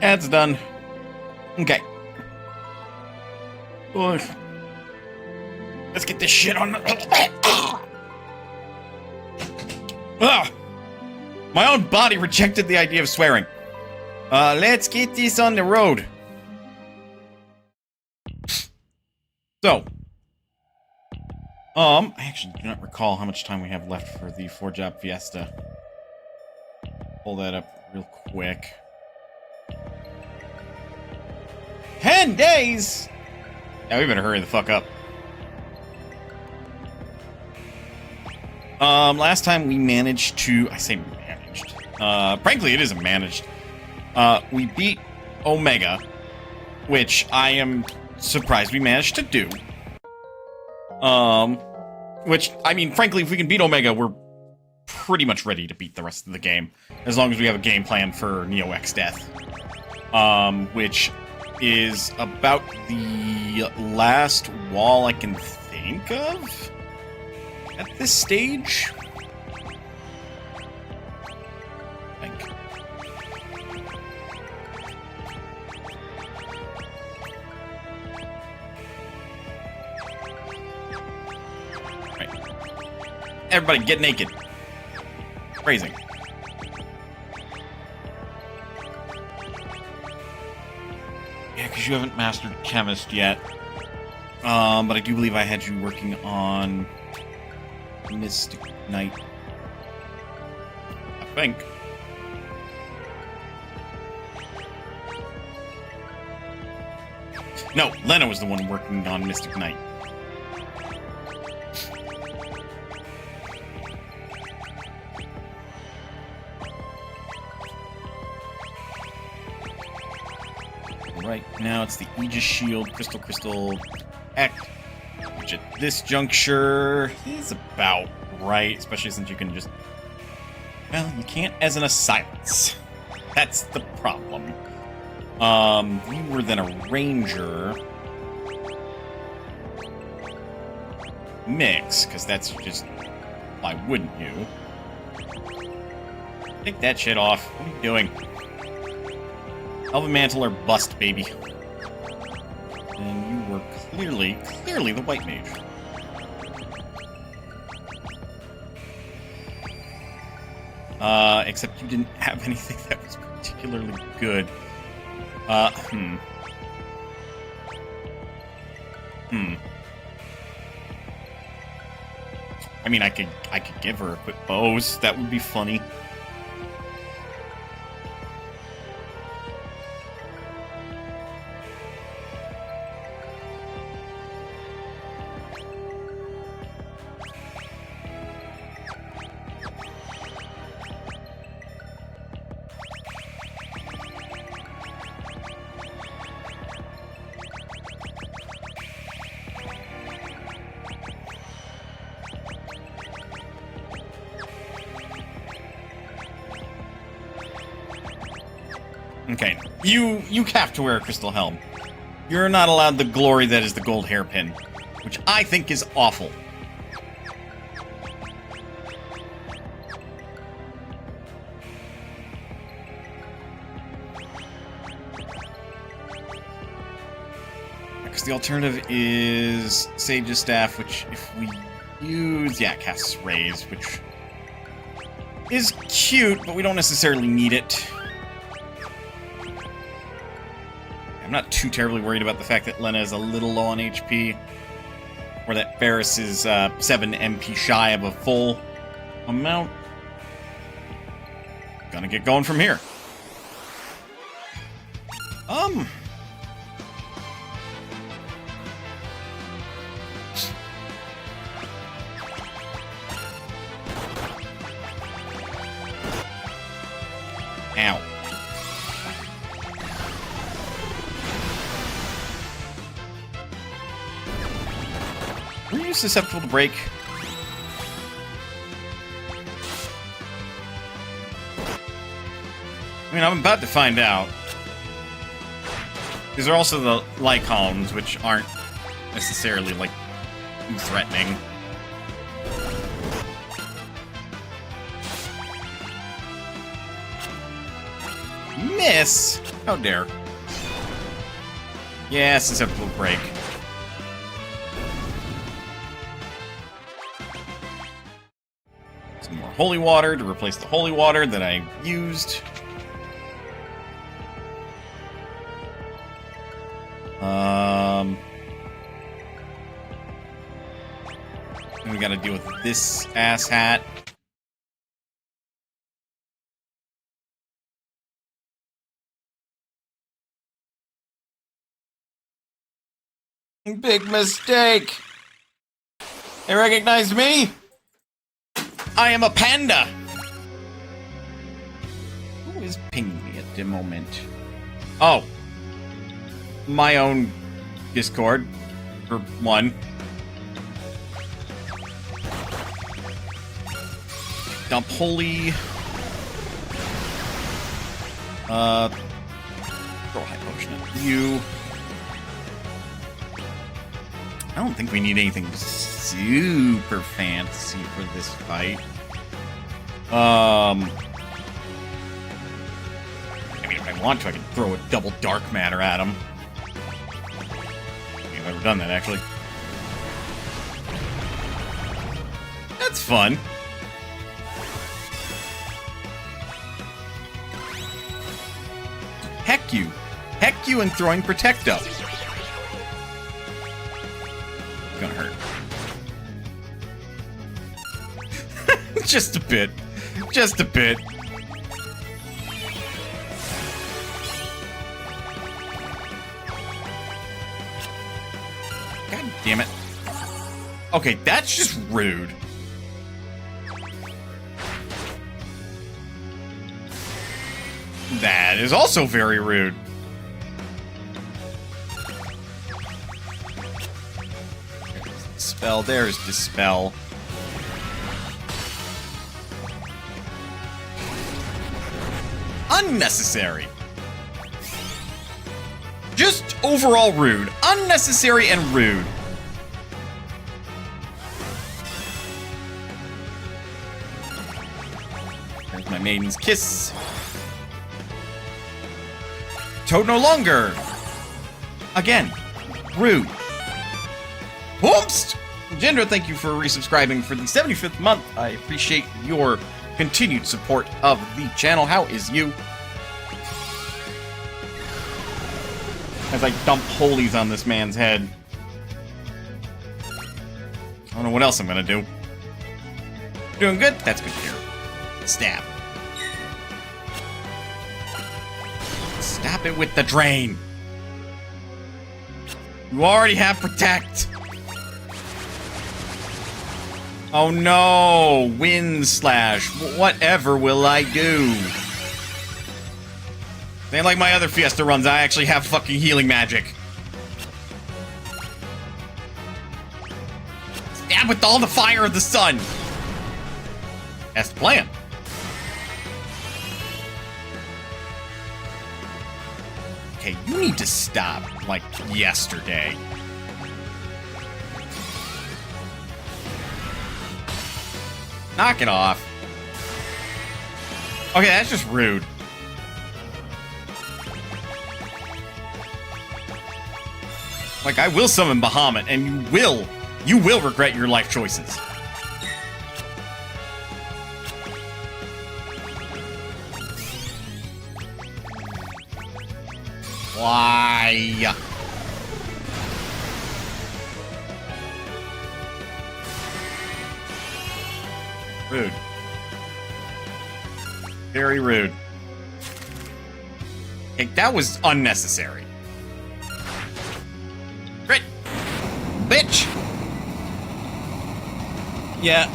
That's done. Okay. Ugh. Let's get this shit on. Ugh. My own body rejected the idea of swearing. Let's get this on the road. So, I actually do not recall how much time we have left for the Four Job Fiesta. Pull that up real quick. 10 days! Now we better hurry the fuck up. Last time we managed to... I say managed. Frankly, it isn't managed. We beat Omega, which I am surprised we managed to do. Which, I mean, frankly, if we can beat Omega, we're pretty much ready to beat the rest of the game. As long as we have a game plan for Neo X Death. Which is about the last wall I can think of at this stage. I think. Right. Everybody get naked. Phrasing. Yeah, because you haven't mastered Chemist yet. But I do believe I had you working on Mystic Knight. I think. No, Lena was the one working on Mystic Knight. Right now it's the Aegis Shield, Crystal, Act, which at this juncture is about right, especially since you can just... Well, you can't as an silence. That's the problem. You were then a Ranger. Mix, because that's just... Why wouldn't you? Take that shit off. What are you doing? Elven Mantle or bust, baby. And you were clearly the White Mage. Except you didn't have anything that was particularly good. I mean, I could give her equipped bows. That would be funny. Okay, you have to wear a crystal helm. You're not allowed the glory that is the gold hairpin, which I think is awful. Because the alternative is Sage's Staff, which if we use... Yeah, it casts Raise, which is cute, but we don't necessarily need it. I'm not too terribly worried about the fact that Lena is a little low on HP, or that Ferris is 7 MP shy of a full amount. Gonna get going from here. Ow. Were you susceptible to break? I mean, I'm about to find out. These are also the Lycons, which aren't necessarily, like, too threatening. Miss? How dare. Yes, susceptible break. Some more holy water to replace the holy water that I used. Then we gotta deal with this asshat. Big mistake! They recognized me? I am a panda! Who is pinging me at the moment? Oh. My own Discord. For one. Dump holy. Throw a high potion at you. I don't think we need anything super fancy for this fight. I mean, if I want to, I can throw a double dark matter at him. I've never done that, actually. That's fun. Heck you. Heck you and throwing Protect up. Gonna hurt. Just a bit. Just a bit. God damn it. Okay, that's just rude. That is also very rude. Dispel, there's Dispel. Unnecessary. Just overall rude. Unnecessary and rude. There's my Maiden's Kiss. Toad no longer. Again, rude. Whoops! Jindra, thank you for resubscribing for the 75th month. I appreciate your continued support of the channel. How is you? As I dump holies on this man's head. I don't know what else I'm gonna do. Doing good? That's good to hear. Stab. Stop it with the drain. You already have Protect. Oh no! Wind Slash. Whatever will I do? Ain't like my other Fiesta runs, I actually have fucking healing magic. Stab with all the fire of the sun! That's the plan. Okay, you need to stop, like, yesterday. Knock it off. Okay, that's just rude. Like, I will summon Bahamut, and you will regret your life choices. Why? Rude. Very rude. Hey, that was unnecessary. Great. Bitch! Yeah,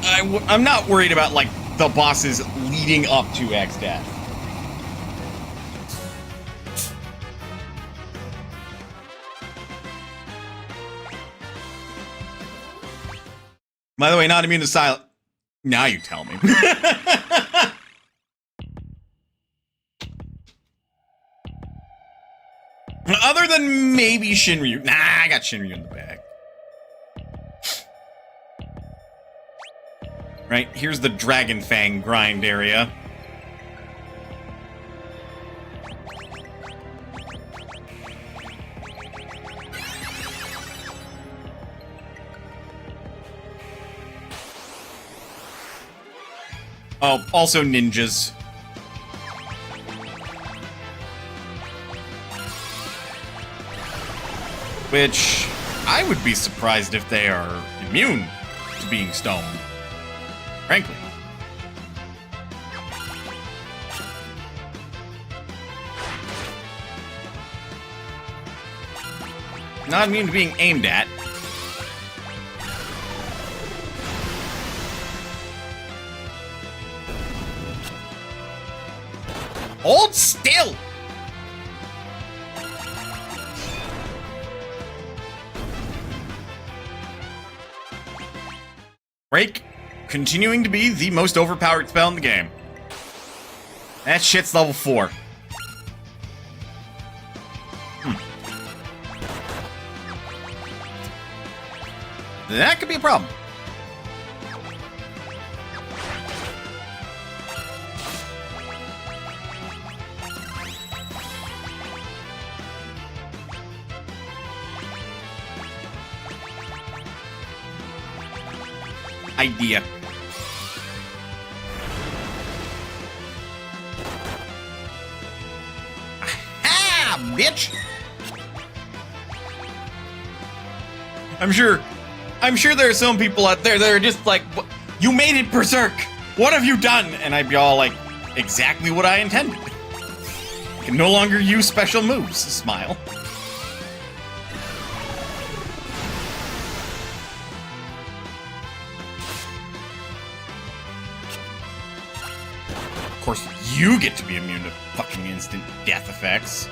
I'm not worried about, like, the bosses leading up to X-Death. By the way, not immune to silence. Now you tell me. Other than maybe Shinryu. Nah, I got Shinryu in the bag. Right, here's the Dragon Fang grind area. Oh, also ninjas. Which, I would be surprised if they are immune to being stoned. Frankly. Not immune to being aimed at. Hold still! Break, continuing to be the most overpowered spell in the game. That shit's level 4. That could be a problem. Idea. Aha, bitch! I'm sure there are some people out there that are just like, you made it berserk! What have you done? And I'd be all like, exactly what I intended. I can no longer use special moves. Smile. Of course, you get to be immune to fucking instant death effects.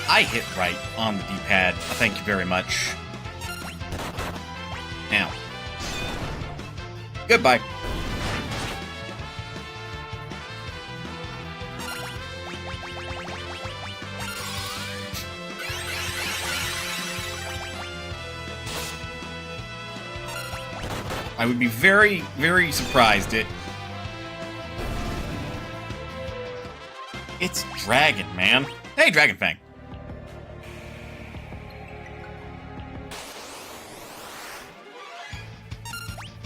I hit right on the D-pad. Thank you very much. Now. Goodbye. I would be very, very surprised It's Dragon, man. Hey, Dragon Fang.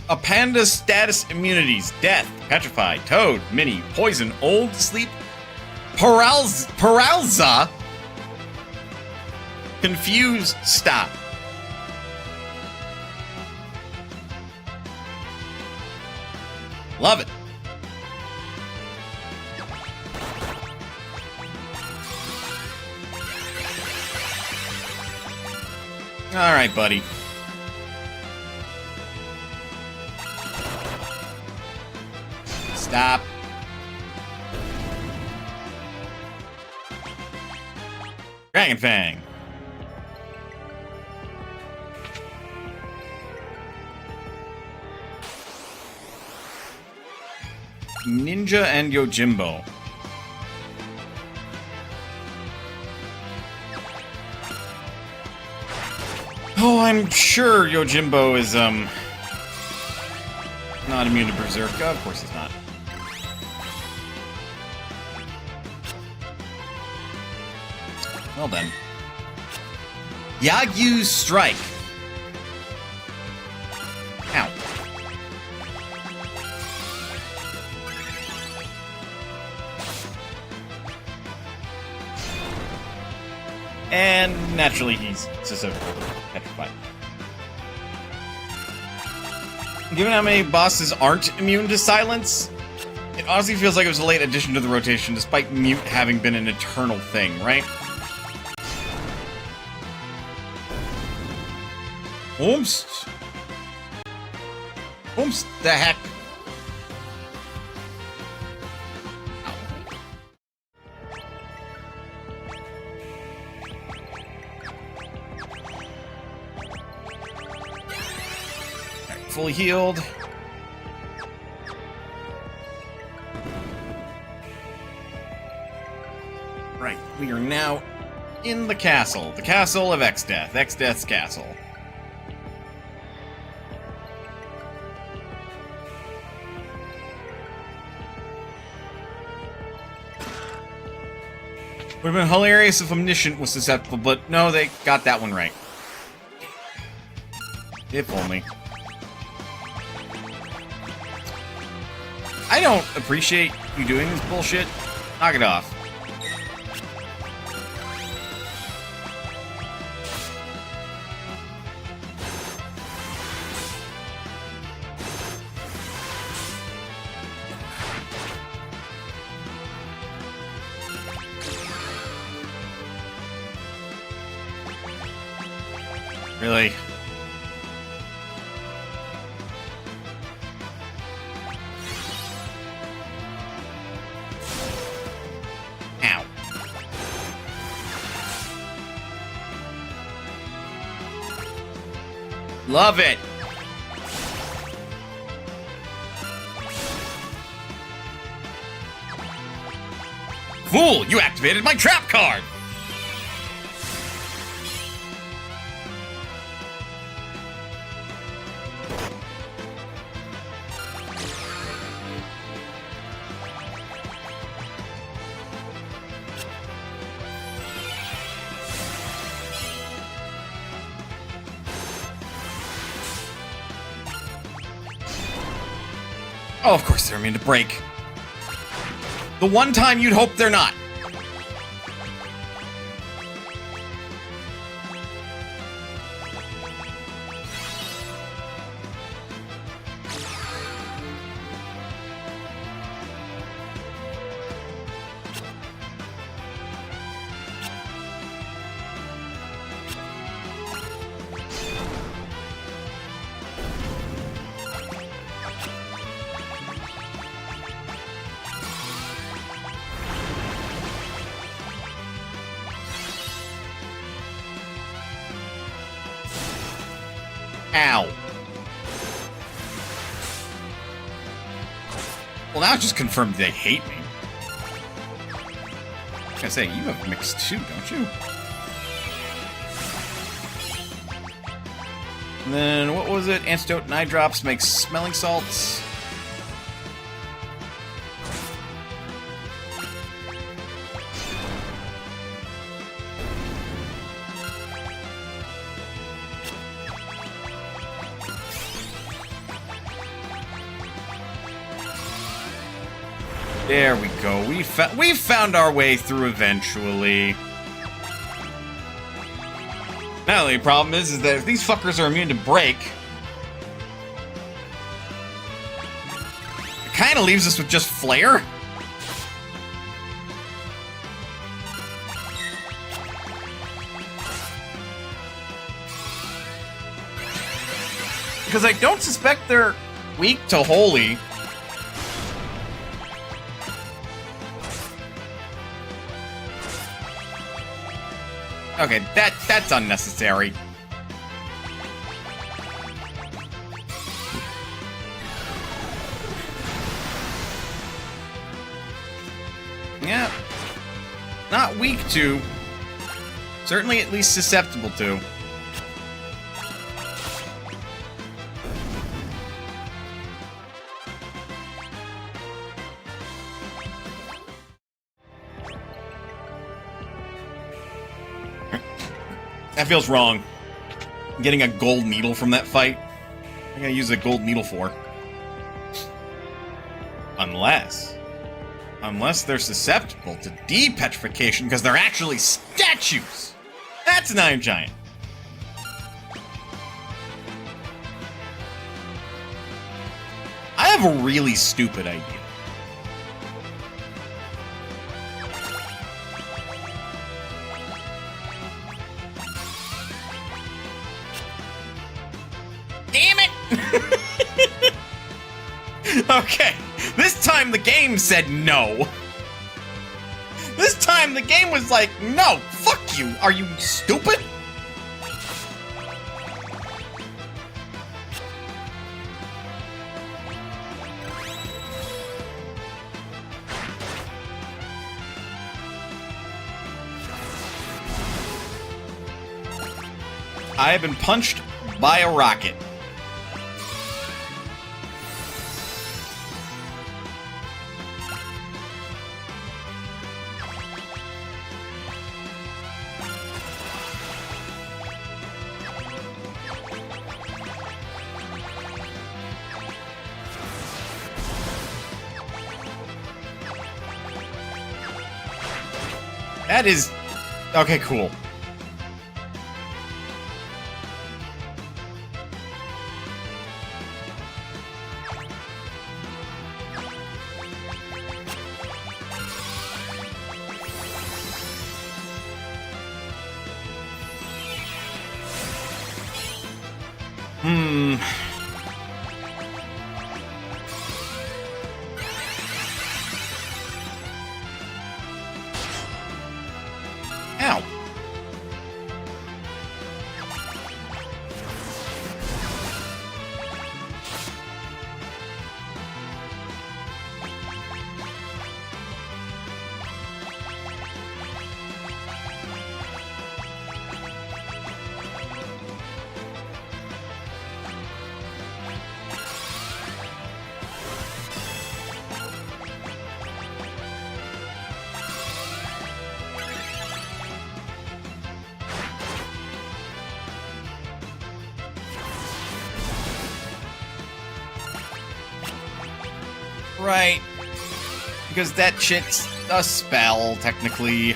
A panda's status immunities: Death, Petrify, Toad, Mini, Poison, Old, Sleep, Paralyza, Confuse, Stop. Love it. All right, buddy. Stop. Dragon Fang. Ninja and Yojimbo. Oh, I'm sure Yojimbo is, not immune to Berserk. Of course he's not. Well then. Yagyu's Strike. Ow. And naturally he's susceptible to Petrify. Given how many bosses aren't immune to silence, it honestly feels like it was a late addition to the rotation, despite mute having been an eternal thing, right? Oops. Oops, the heck. Right, fully healed. Right, we are now in the castle. The castle of Exdeath. Exdeath's castle. Would have been hilarious if Omniscient was susceptible, but no, they got that one right. If only. I don't appreciate you doing this bullshit. Knock it off. Really? Ow. Love it. Fool, you activated my trap card. Oh, of course they're immune to break. The one time you'd hope they're not. Ow. Well, now it just confirmed they hate me. I say, you have mixed too, don't you? And then, what was it? Antidote and eye drops makes smelling salts. There we go. We found our way through eventually. Now the only problem is that if these fuckers are immune to break, it kind of leaves us with just Flare. Because I don't suspect they're weak to Holy. Okay, that's unnecessary. Yeah. Not weak to. Certainly at least susceptible to. That feels wrong. Getting a gold needle from that fight. What am I gonna use a gold needle for? Unless they're susceptible to depetrification because they're actually statues. That's an Iron Giant. I have a really stupid idea. Damn it! Okay, this time the game said no. This time the game was like, no, fuck you. Are you stupid? I have been punched by a rocket. That is... Okay, cool. Ow. Right. Because that shit's a spell, technically.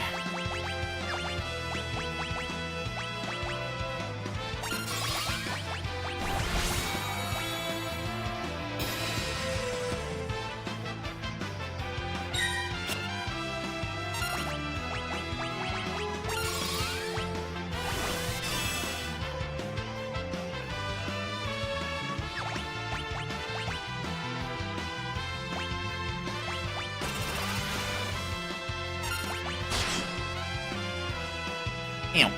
Ew.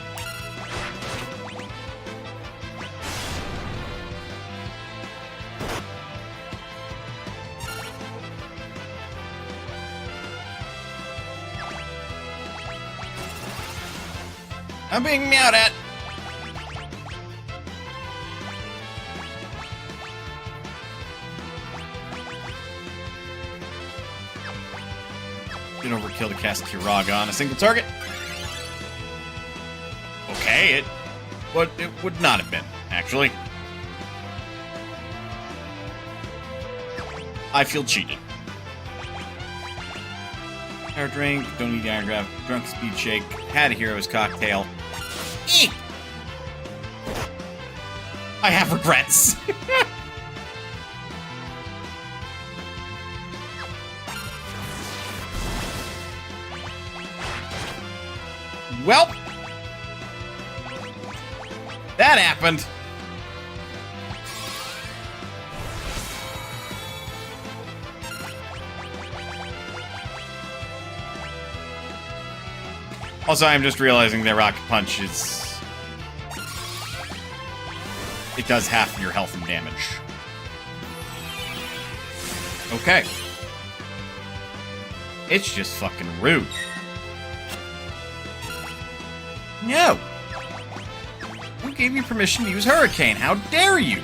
I'm being meowed at. Didn't overkill to cast Kiraga on a single target. Okay, it would not have been, actually. I feel cheated. Power drink, don't need the iron grab, drunk speed shake, had a hero's cocktail. Eek! I have regrets. Well, that happened. Also, I'm just realizing that Rocket Punch is... It does half your health and damage. Okay. It's just fucking rude. No! Who gave you permission to use Hurricane? How dare you?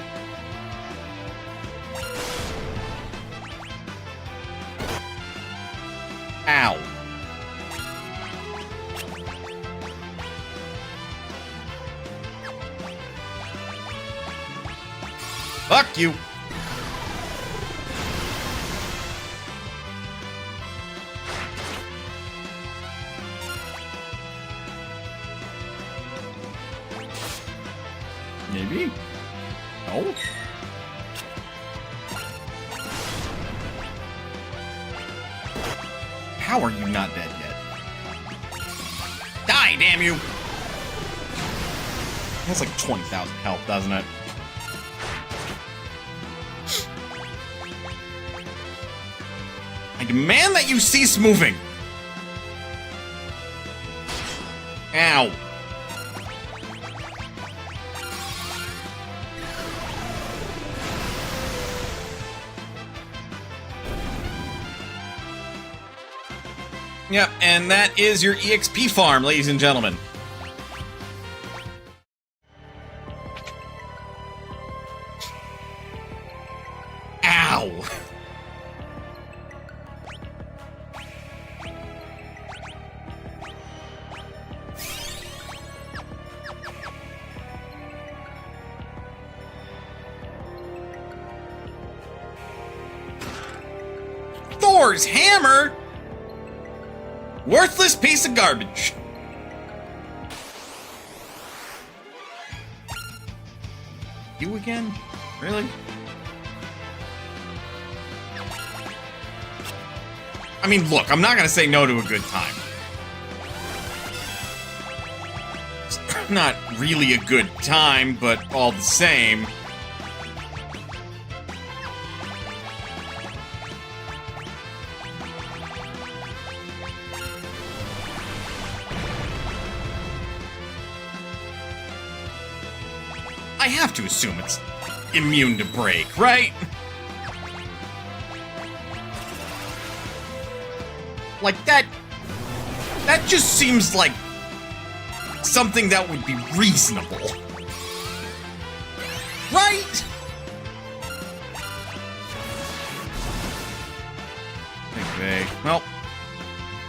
Ow. Fuck you. Maybe? No? How are you not dead yet? Die, damn you! That's like 20,000 health, doesn't it? I demand that you cease moving! Ow. Yep, and that is your EXP farm, ladies and gentlemen. Ow! Thor's hammer? Worthless piece of garbage. You again? Really? I mean, look, I'm not gonna say no to a good time. It's not really a good time, but all the same. I have to assume it's immune to break, right? Like, that just seems like something that would be reasonable. Right? Okay, well,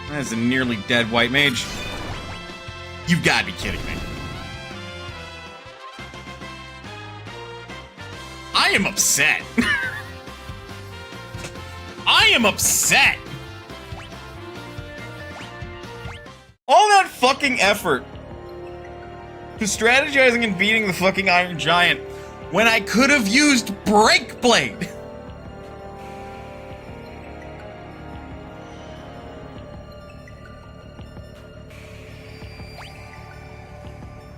that's a nearly dead white mage. You've gotta be kidding me. I am upset. I am upset. All that fucking effort to strategizing and beating the fucking Iron Giant when I could have used Breakblade.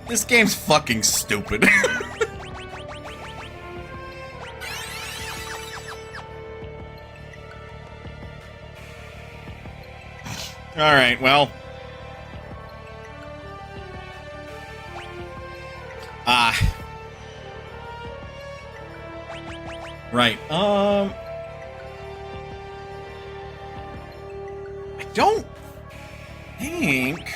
This game's fucking stupid. Alright, well. Right, I don't think...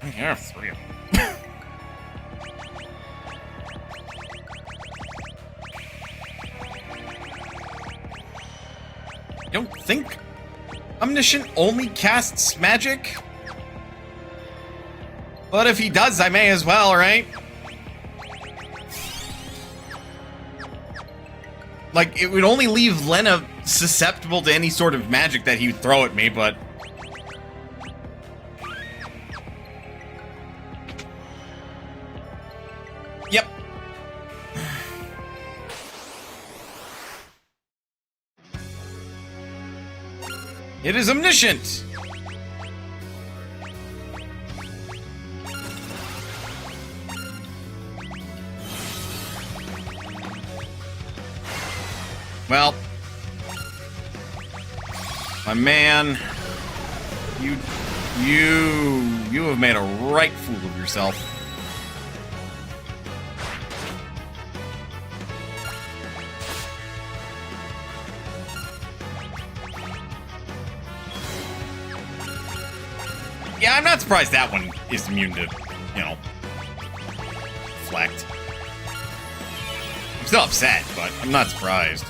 I have 3 of them. I don't think Omniscient only casts magic. But if he does, I may as well, right? Like, it would only leave Lena susceptible to any sort of magic that he would throw at me, but... Yep. It is Omniscient! Well, my man, you have made a right fool of yourself. Yeah, I'm not surprised that one is immune to, you know, deflect. I'm still upset, but I'm not surprised.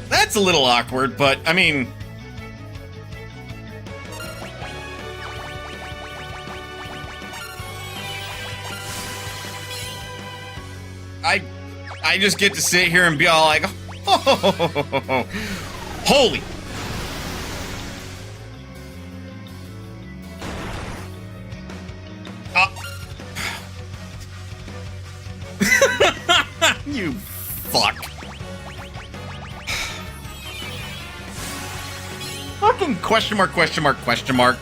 That's a little awkward, but I mean, I just get to sit here and be all like, oh, holy. You fuck. Fucking question mark, question mark, question mark.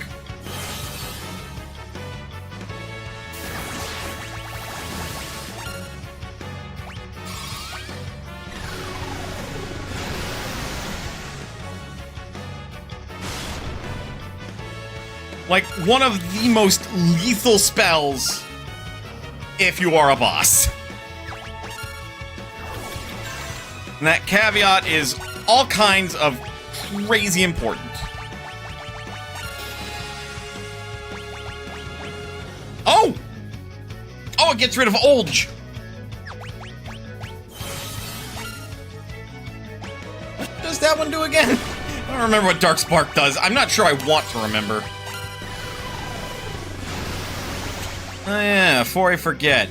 Like, one of the most lethal spells if you are a boss. And that caveat is all kinds of crazy important. Oh! Oh, it gets rid of Olge! What does that one do again? I don't remember what Dark Spark does. I'm not sure I want to remember. Oh yeah, before I forget.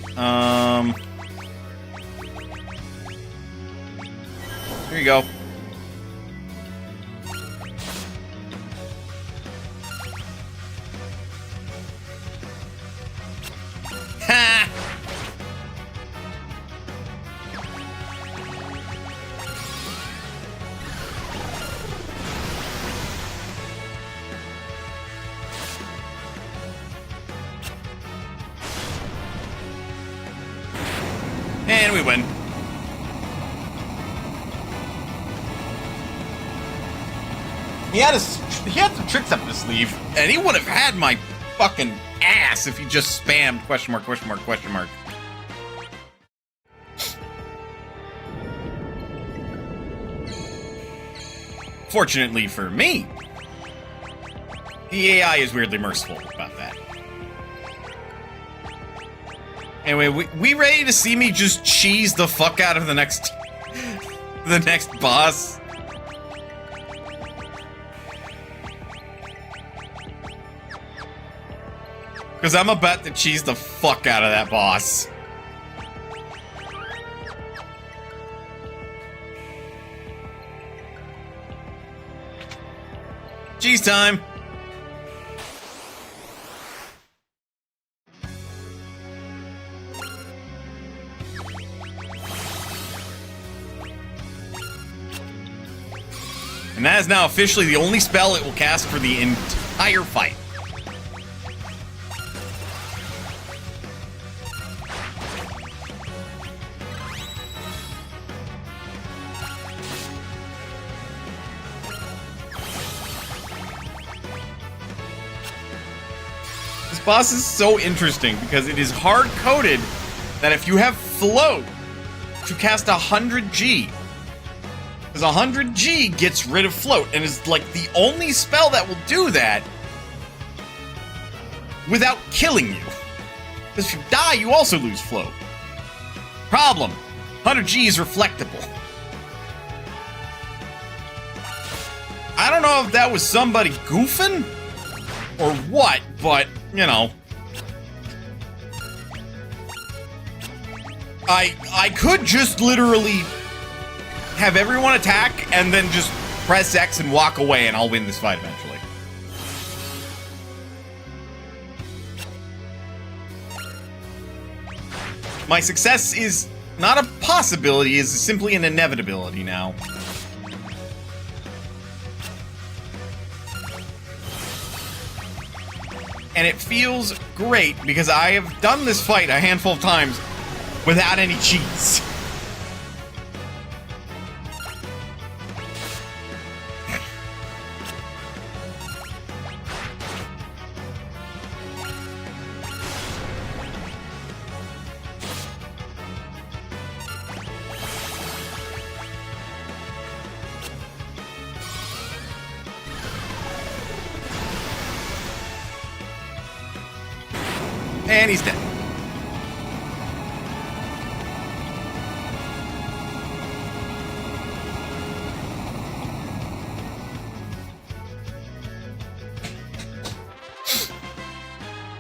Here you go. Ha! And we win. He had some tricks up his sleeve, and he would have had my fucking ass if he just spammed question mark, question mark, question mark. Fortunately for me, the AI is weirdly merciful about that. Anyway, we ready to see me just cheese the fuck out of the next boss? Because I'm about to cheese the fuck out of that boss. Cheese time! And that is now officially the only spell it will cast for the entire fight. This boss is so interesting because it is hard-coded that if you have float to cast 100G, because 100G gets rid of float and is like the only spell that will do that without killing you. Because if you die, you also lose float. Problem: 100G is reflectable. I don't know if that was somebody goofing or what, but, you know. I could just literally have everyone attack and then just press X and walk away and I'll win this fight eventually. My success is not a possibility, is simply an inevitability now. And it feels great because I have done this fight a handful of times without any cheats. And he's dead.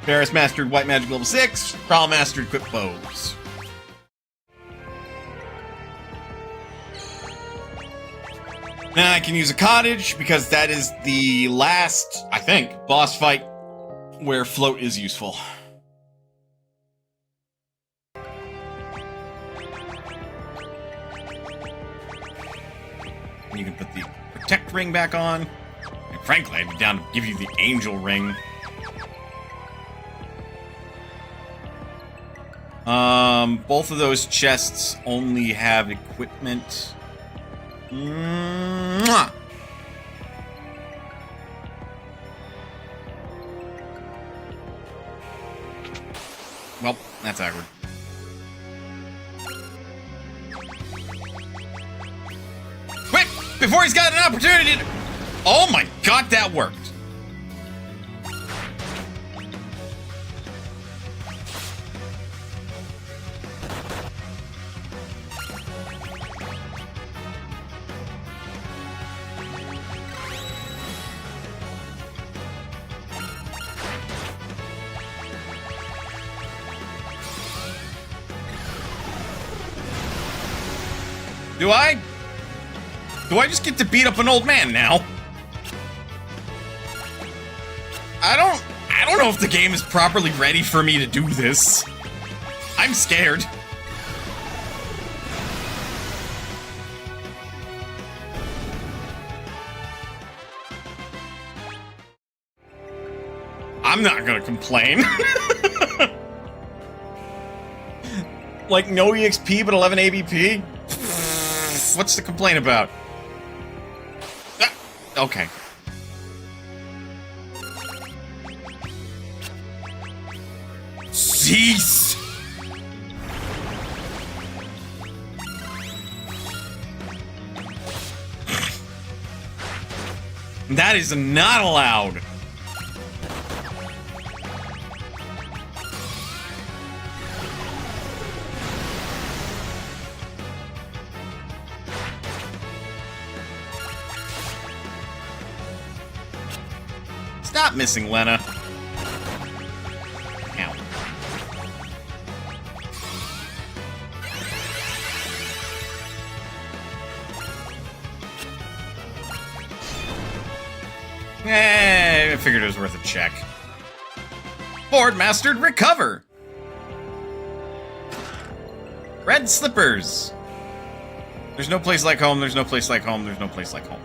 Varus mastered White Magic level 6. Prowl mastered equipped bows. Now I can use a cottage because that is the last, I think, boss fight where float is useful. You can put the protect ring back on. And frankly, I'd be down to give you the angel ring. Both of those chests only have equipment. Mwah! Well, that's awkward. Quick! Before he's got an opportunity to... Oh my god, that worked! Do I? Do I just get to beat up an old man now? I don't know if the game is properly ready for me to do this. I'm scared. I'm not gonna complain. Like, no EXP, but 11 ABP? What's to complain about? Ah, okay. Cease! That is not allowed. Stop missing, Lena. Ow. I figured it was worth a check. Board mastered recover. Red slippers. There's no place like home, there's no place like home, there's no place like home.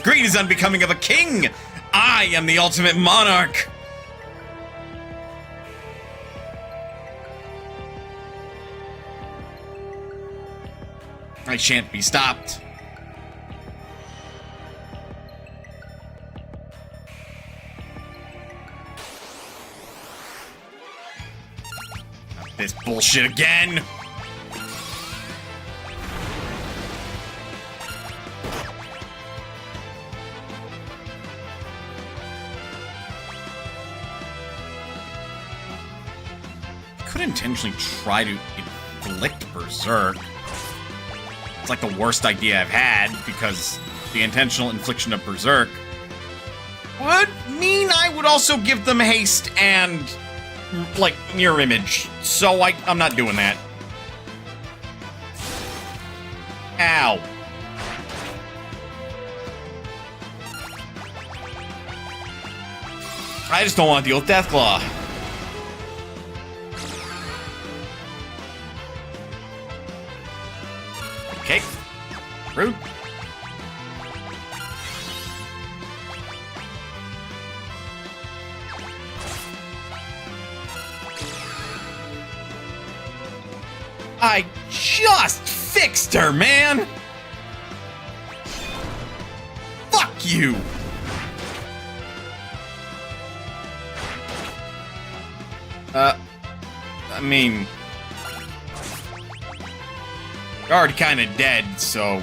Greed is unbecoming of a king! I am the ultimate monarch! I shan't be stopped. This bullshit again! Could intentionally try to inflict Berserk. It's like the worst idea I've had, because the intentional infliction of Berserk would mean I would also give them haste and, like, mirror image. So I'm not doing that. Ow. I just don't want to deal with Deathclaw. Okay. Rude. I just fixed her, man! Fuck you! I mean... You're already kinda dead, so...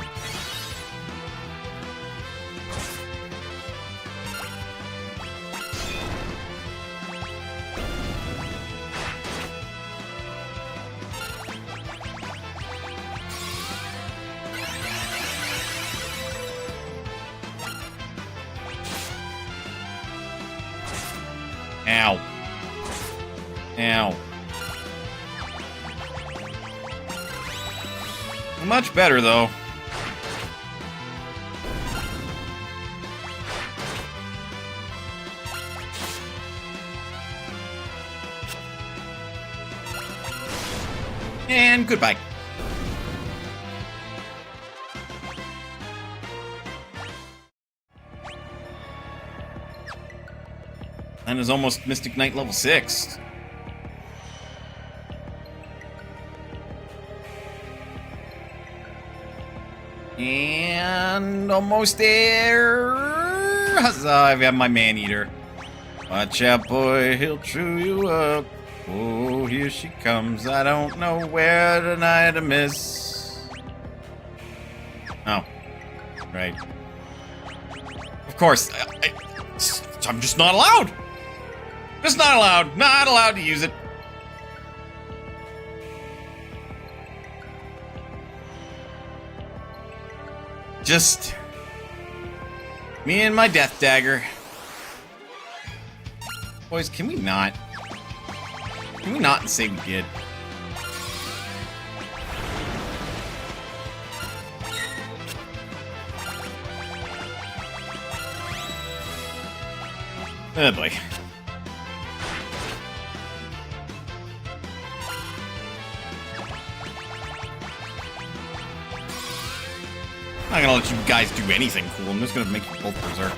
Ow. Ow. Much better, though. And goodbye. That is almost Mystic Knight level 6. And almost there. Huzzah, I've got my man-eater. Watch out, boy, he'll chew you up. Oh, here she comes. I don't know where tonight I miss. Oh. Right. Of course. I'm just not allowed. Just not allowed. Not allowed to use it. Just me and my death dagger. Boys, can we not? Can we not and say we did? Oh boy. I'm not gonna let you guys do anything cool. I'm just gonna make you both berserk.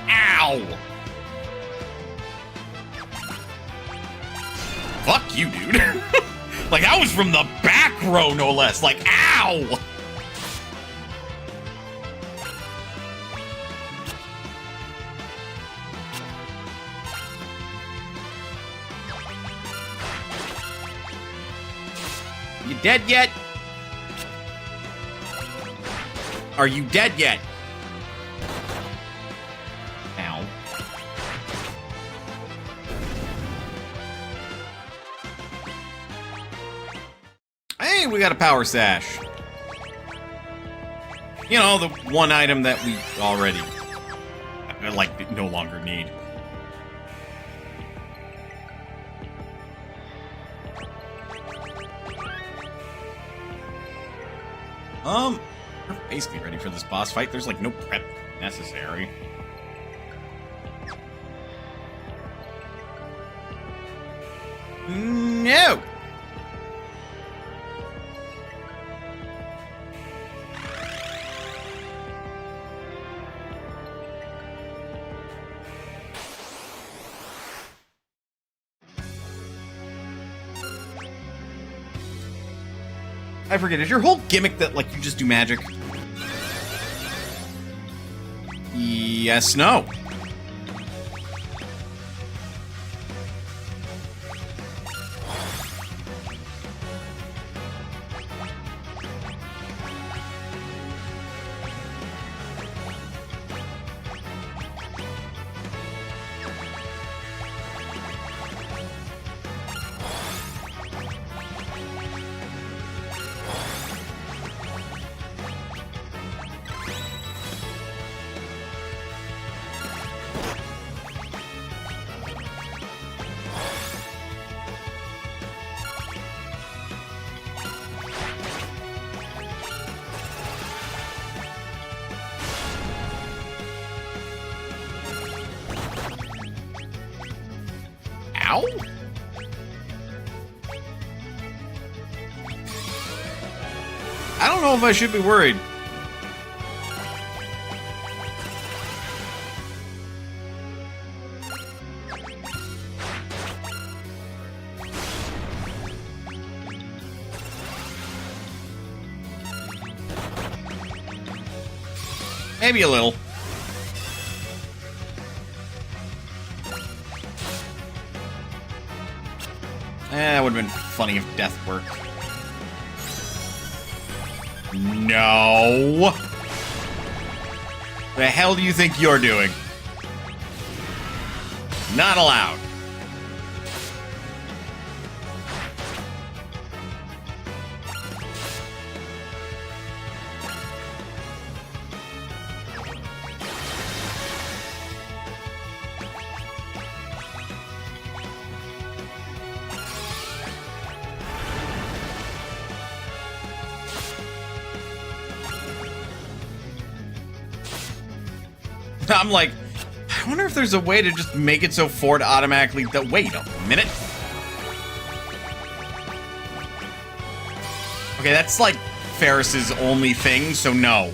Ow! Fuck you, dude. Like, that was from the back row, no less. Like, ow! You dead yet? Are you dead yet? Ow. Hey, we got a power sash. You know, the one item that we already, like, no longer need. We're basically ready for this boss fight. There's, like, no prep necessary. No! I forget, is your whole gimmick that, like, you just do magic? Yes, no. Ow? I don't know if I should be worried. Maybe a little. That would have been funny if death worked. No! The hell do you think you're doing? Not allowed. I'm like, I wonder if there's a way to just make it so Ford automatically... Wait a minute. Okay, that's like Ferris's only thing, so no.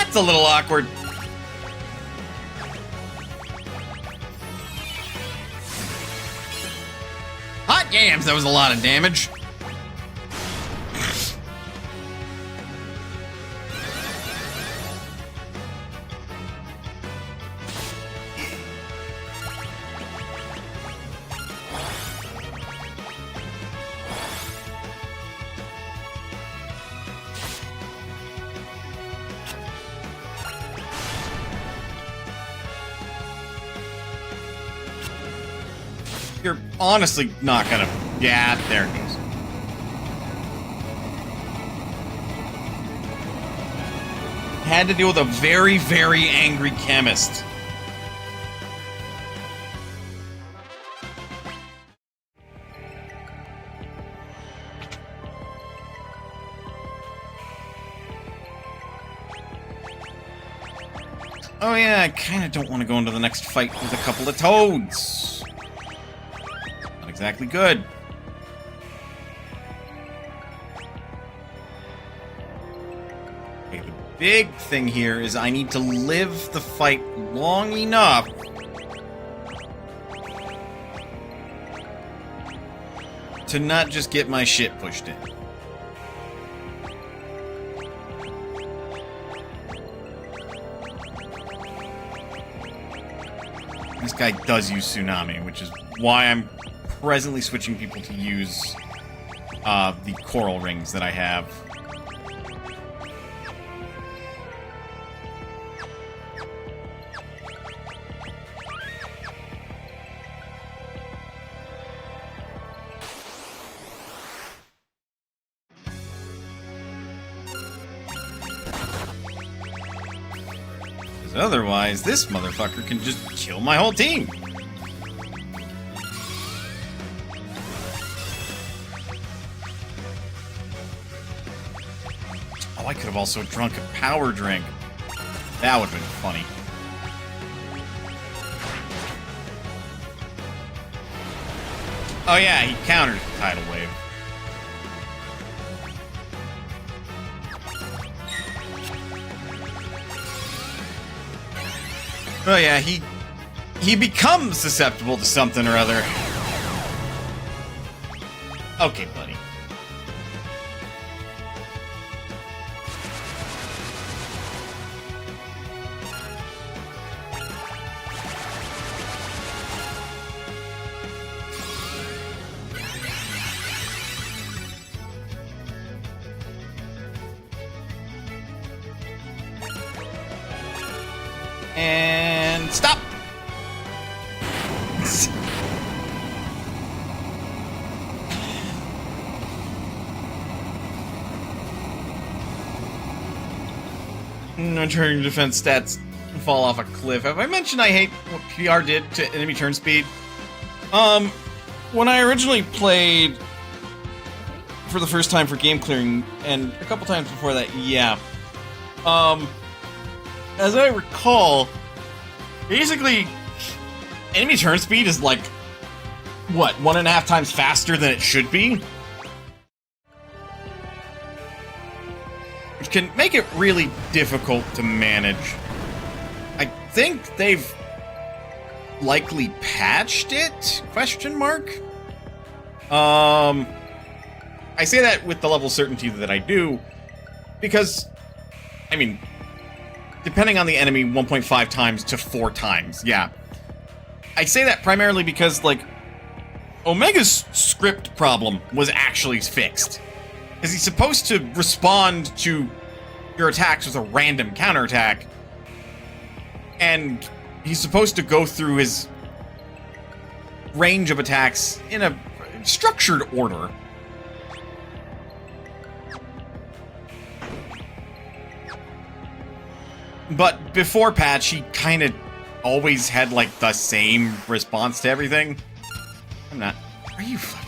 It's a little awkward. Hot yams, that was a lot of damage. You're honestly not gonna... Yeah, there it goes. Had to deal with a very, very angry chemist. Oh yeah, I kind of don't want to go into the next fight with a couple of toads. Not exactly good. Okay, the big thing here is I need to live the fight long enough to not just get my shit pushed in. This guy does use Tsunami, which is why I'm presently switching people to use the coral rings that I have. Otherwise, this motherfucker can just kill my whole team. Oh, I could have also drunk a power drink. That would have been funny. Oh yeah, he counters the tidal wave. Oh yeah, he becomes susceptible to something or other. Okay, buddy. And stop! Turning defense stats fall off a cliff. Have I mentioned I hate what PR did to enemy turn speed? When I originally played for the first time for game clearing, and a couple times before that, yeah. As I recall, basically, enemy turn speed is like, what, 1.5 times faster than it should be? Which can make it really difficult to manage. I think they've likely patched it? Question mark? I say that with the level of certainty that I do, because, I mean, depending on the enemy, 1.5 times to 4 times, yeah. I say that primarily because, like, Omega's script problem was actually fixed. Because he's supposed to respond to your attacks with a random counterattack, and he's supposed to go through his range of attacks in a structured order. But before patch, he kind of always had, like, the same response to everything. I'm not... Are you fucking...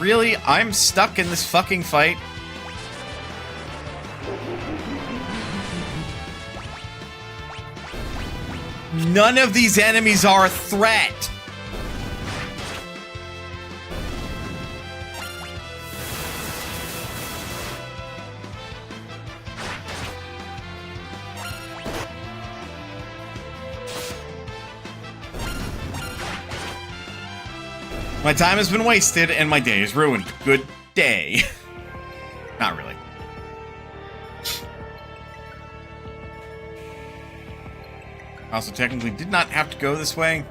Really? I'm stuck in this fucking fight? None of these enemies are a threat! My time has been wasted, and my day is ruined. Good day. Not really. I also technically did not have to go this way.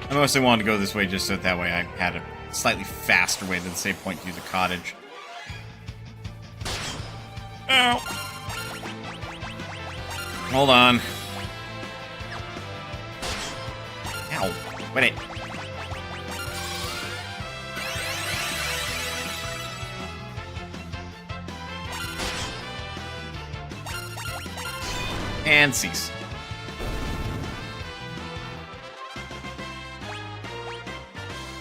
I mostly wanted to go this way just so that way I had a slightly faster way to the save point to use a cottage. Ow. Hold on. Ow. Wait. And cease.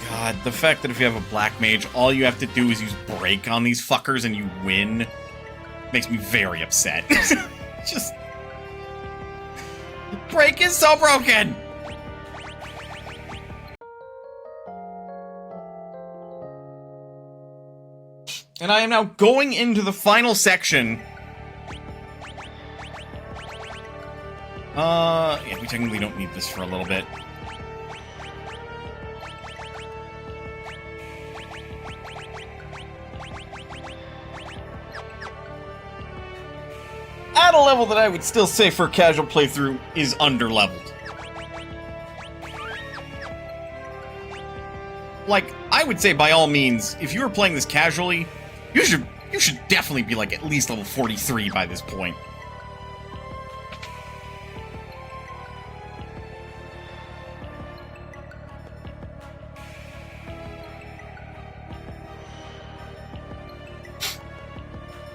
God, the fact that if you have a black mage, all you have to do is use break on these fuckers and you win makes me very upset. Just... break is so broken! And I am now going into the final section. Yeah, we technically don't need this for a little bit. At a level that I would still say for a casual playthrough is under-leveled. Like, I would say by all means, if you were playing this casually, you should definitely be like at least level 43 by this point.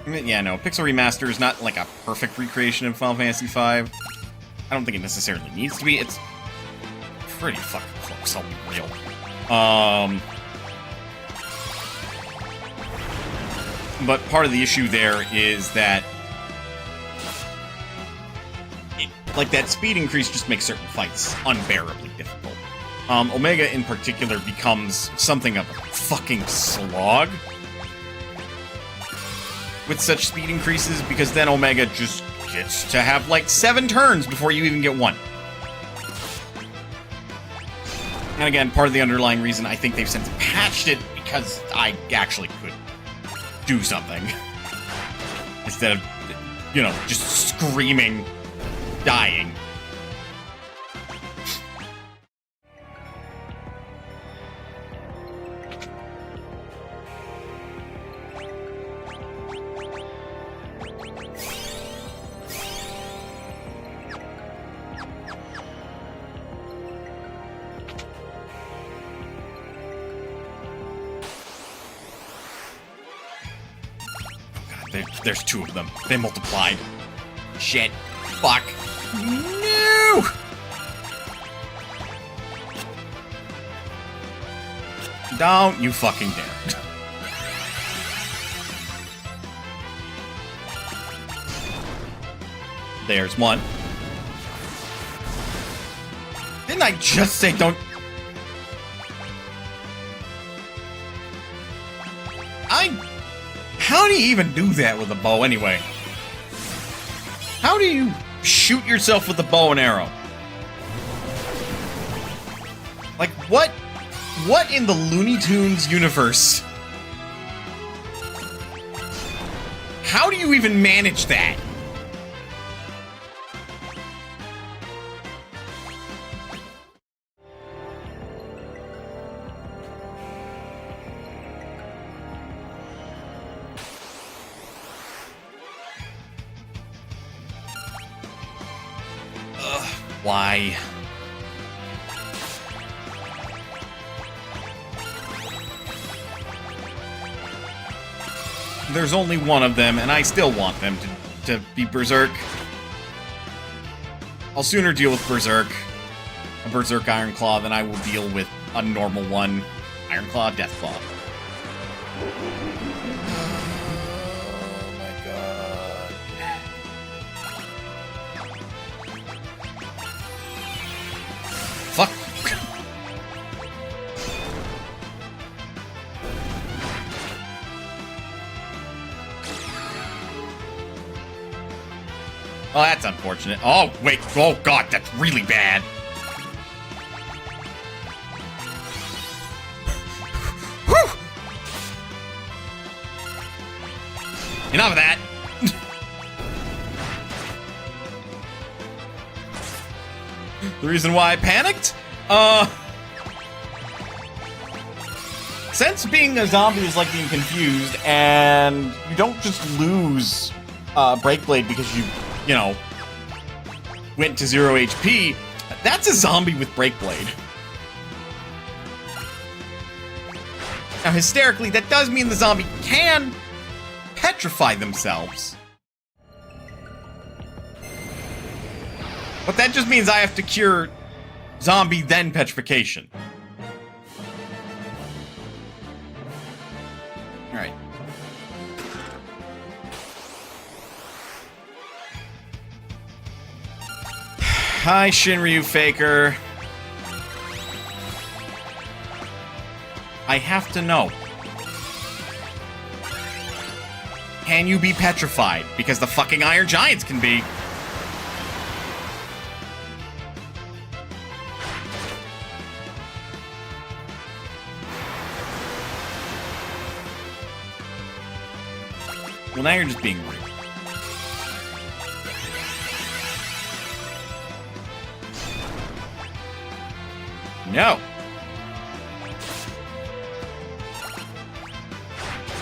Yeah, no, Pixel Remaster is not like a perfect recreation of Final Fantasy V. I don't think it necessarily needs to be. It's pretty fucking close, I'll be real. But part of the issue there is that like that speed increase just makes certain fights unbearably difficult. Omega in particular becomes something of a fucking slog with such speed increases, because then Omega just gets to have like 7 turns before you even get one. And again, part of the underlying reason I think they've since patched it because I actually could do something instead of, you know, just screaming, dying. There's 2 of them. They multiplied. Shit. Fuck. No! Don't you fucking dare. There's one. Didn't I just say don't... How do you even do that with a bow anyway? How do you shoot yourself with a bow and arrow? Like, what in the Looney Tunes universe? How do you even manage that? Why? There's only one of them, and I still want them to be Berserk. I'll sooner deal with Berserk, a Berserk Ironclaw, than I will deal with a normal one, Ironclaw, Deathclaw. Fuck. Oh, that's unfortunate. Oh, wait. Oh, God, that's really bad. Whew. Enough of that. The reason why I panicked? Since being a zombie is like being confused, and you don't just lose Break Blade because you know, went to 0 HP, that's a zombie with Break Blade. Now, hysterically, that does mean the zombie can petrify themselves. But that just means I have to cure zombie, then petrification. Alright. Hi, Shinryu Faker. I have to know. Can you be petrified? Because the fucking Iron Giants can be. Well, now you're just being rude. No.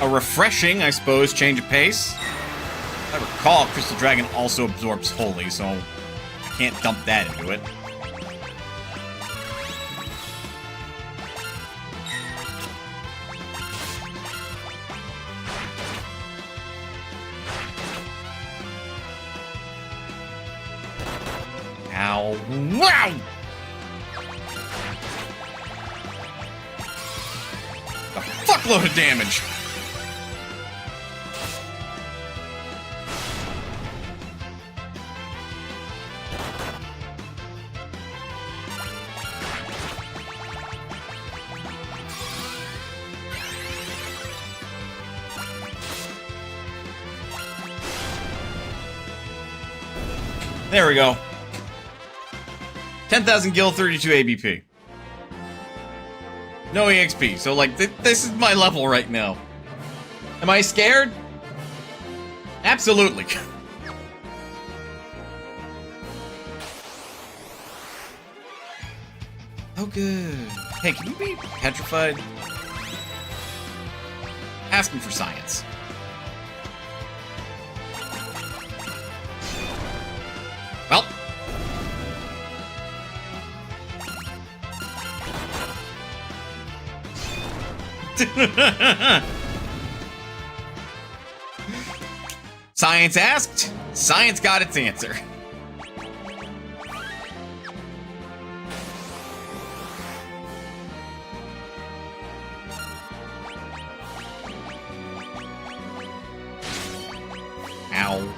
A refreshing, I suppose, change of pace. If I recall, Crystal Dragon also absorbs Holy, so I can't dump that into it. Ow. Wow! A fuckload of damage. There we go. 10,000 gil, 32 ABP. No EXP, so like, this is my level right now. Am I scared? Absolutely. Oh, good. Hey, can you be petrified? Asking for science. Well. Science asked, science got its answer. Ow.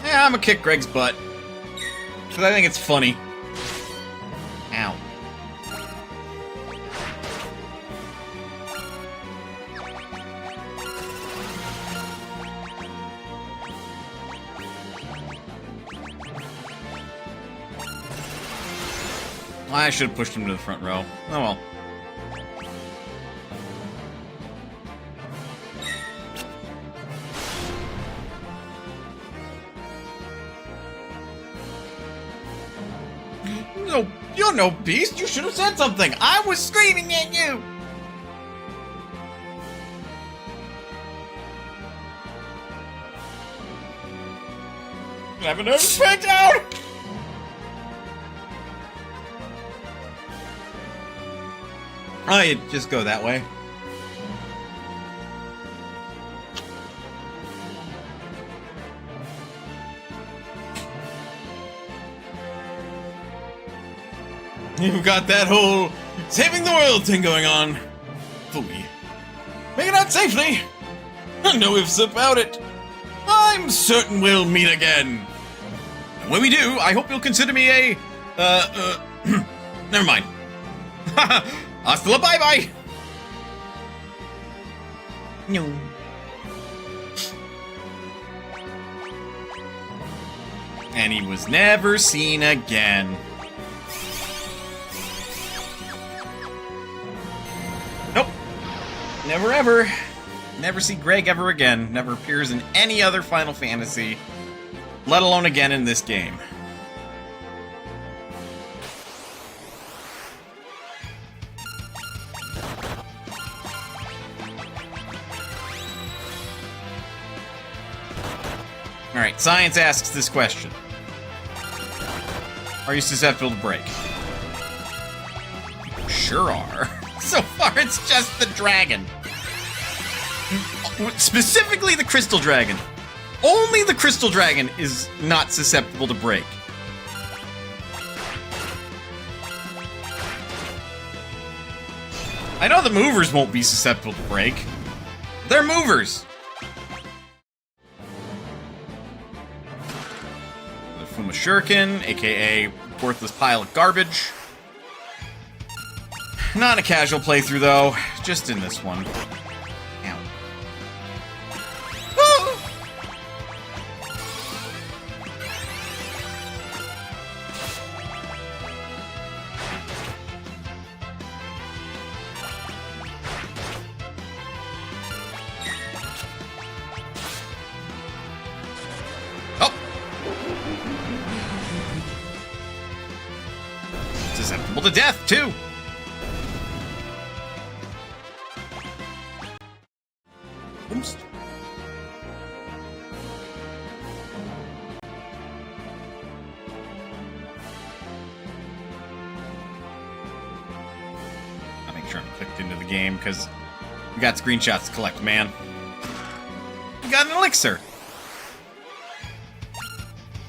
Yeah, I'm gonna kick Greg's butt. Because I think it's funny. Ow. I should have pushed him to the front row. Oh well. No, you're no beast. You should have said something. I was screaming at you. I have a nervous breakdown. Oh, you just go that way. You've got that whole saving the world thing going on. Fully. Make it out safely. No ifs about it. I'm certain we'll meet again. And when we do, I hope you'll consider me a, never mind. Hasta la bye-bye! No. And he was never seen again. Nope. Never ever. Never see Greg ever again. Never appears in any other Final Fantasy, let alone again in this game. Alright, science asks this question. Are you susceptible to break? You sure are. So far, it's just the dragon. Specifically the crystal dragon. Only the crystal dragon is not susceptible to break. I know the movers won't be susceptible to break. They're movers. The Fuma Shuriken, aka worthless pile of garbage. Not a casual playthrough though, just in this one. Ow. Oh! Susceptible to death, too! Oops. I'll make sure I'm clicked into the game, because we got screenshots to collect, man. We got an elixir!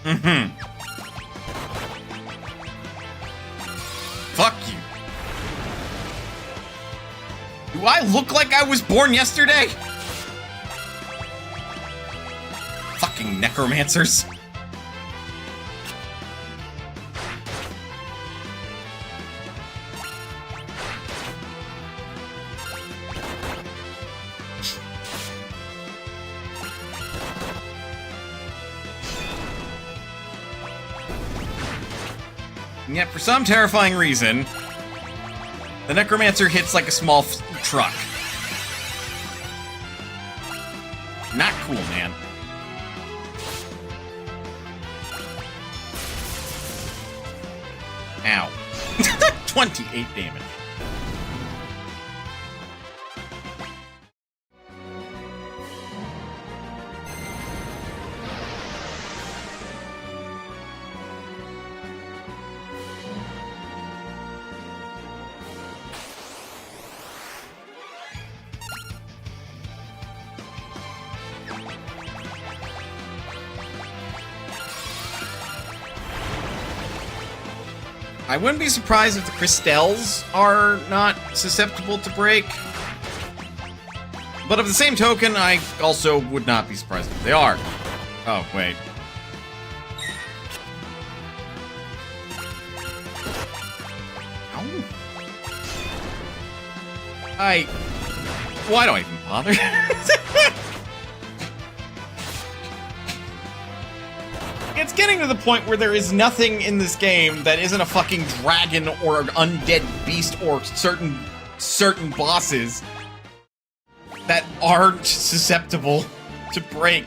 Mm-hmm. Fuck you. Do I look like I was born yesterday? Fucking necromancers. And yet, for some terrifying reason, the necromancer hits like a small truck. Not cool, man. Ow. 28 damage. I wouldn't be surprised if the crystals are not susceptible to break. But of the same token, I also would not be surprised if they are. Oh, wait. Ow. Why do I even bother? It's getting to the point where there is nothing in this game that isn't a fucking dragon or an undead beast or certain bosses that aren't susceptible to break.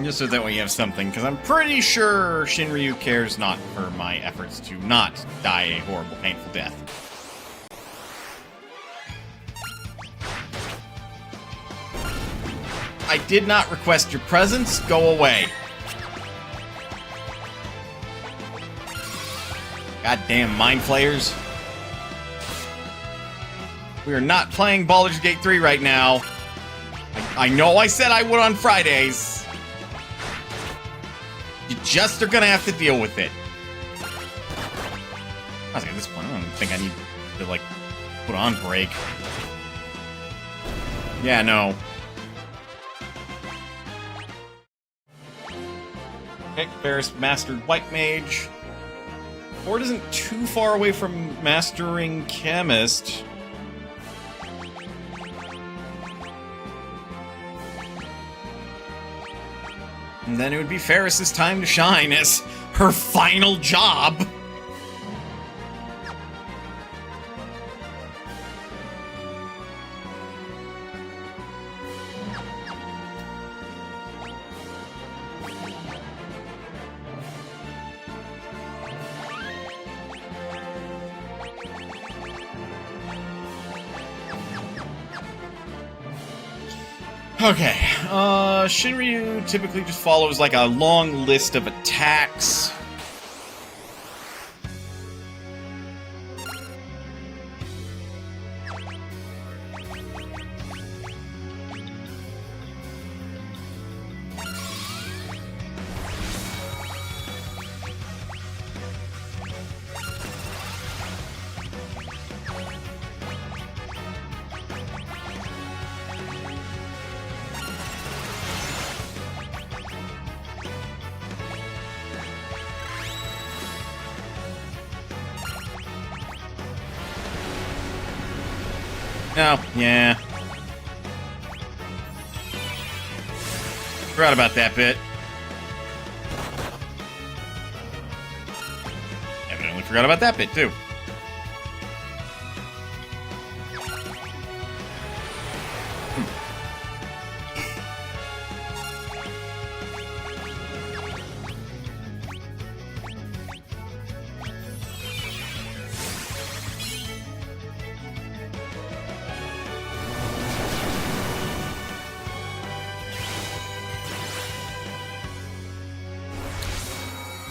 Just so that way you have something, because I'm pretty sure Shinryu cares not for my efforts to not die a horrible, painful death. I did not request your presence. Go away. Goddamn mind flayers. We are not playing Baldur's Gate 3 right now. I know I said I would on Fridays. You just are gonna have to deal with it. I was like, at this point, I don't think I need to, like, put on break. Yeah, no. Okay, Ferris mastered White Mage. Ford isn't too far away from mastering Chemist. And then it would be Ferris's time to shine as her final job. Okay, Shinryu typically just follows like a long list of attacks. Oh, yeah. Forgot about that bit. Evidently forgot about that bit, too.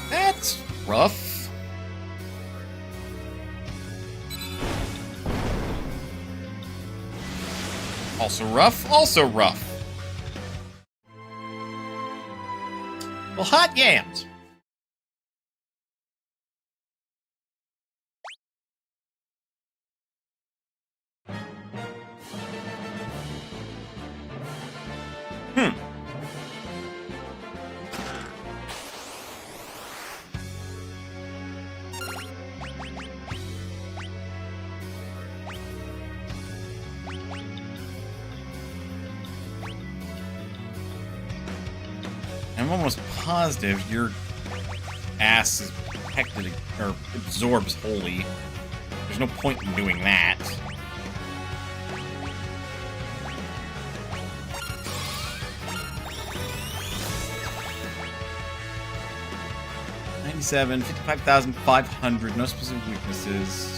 That's rough. Also rough, also rough. Well, hot yams. I'm almost positive your ass is protected or absorbs wholly. There's no point in doing that. $97, 55,500, no specific weaknesses.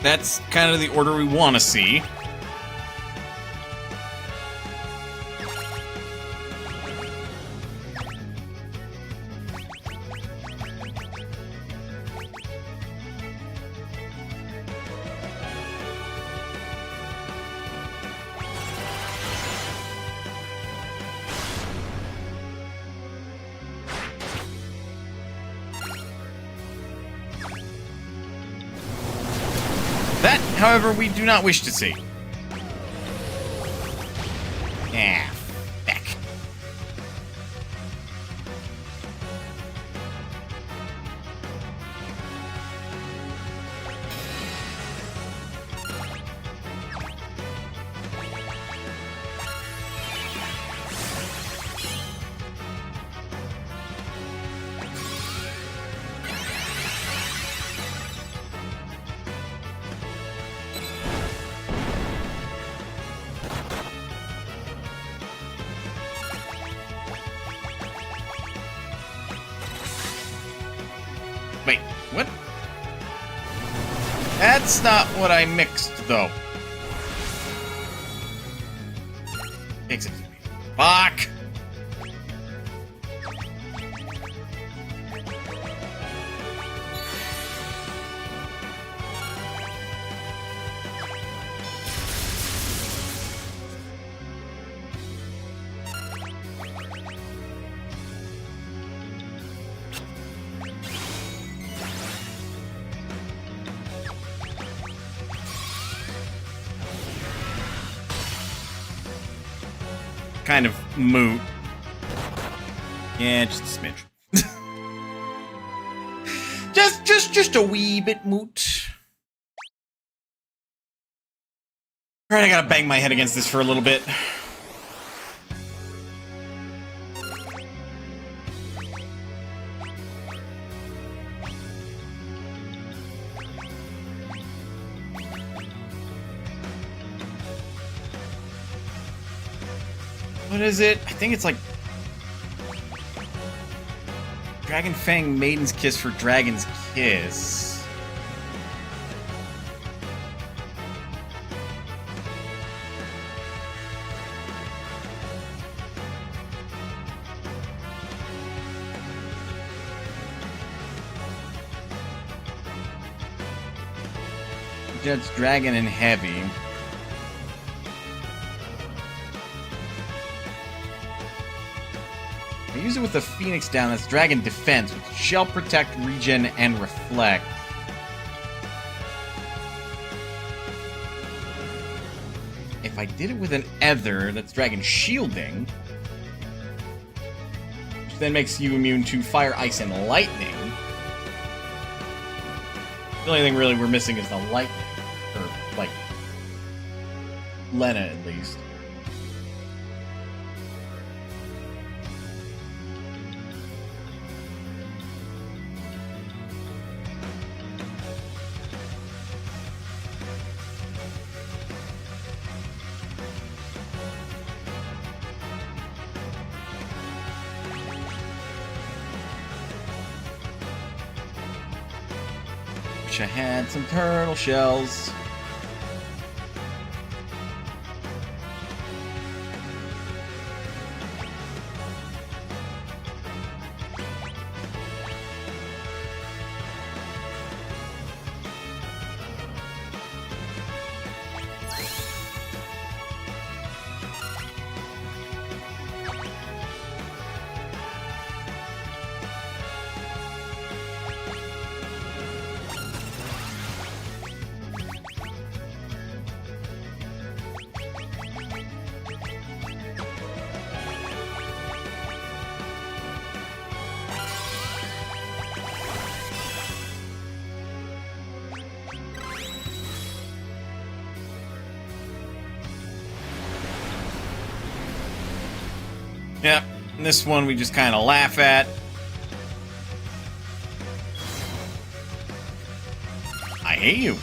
That's kind of the order we want to see. That, however, we do not wish to see. Ah, feck. Wait, what? That's not what I mixed, though. Excuse me. Fuck! Kind of moot. Yeah, just a smidge. just a wee bit moot. Alright, I gotta bang my head against this for a little bit. What is it? I think it's like Dragon Fang Maiden's Kiss for Dragon's Kiss. That's Dragon and Heavy. I use it with the Phoenix down. That's Dragon Defense, which shall protect, regen, and reflect. If I did it with an Ether, that's Dragon Shielding, which then makes you immune to Fire, Ice, and Lightning. The only thing really we're missing is the Lightning. Or, like, Lena, at least. Wish I had some turtle shells. Yep, and this one we just kind of laugh at. I hate you.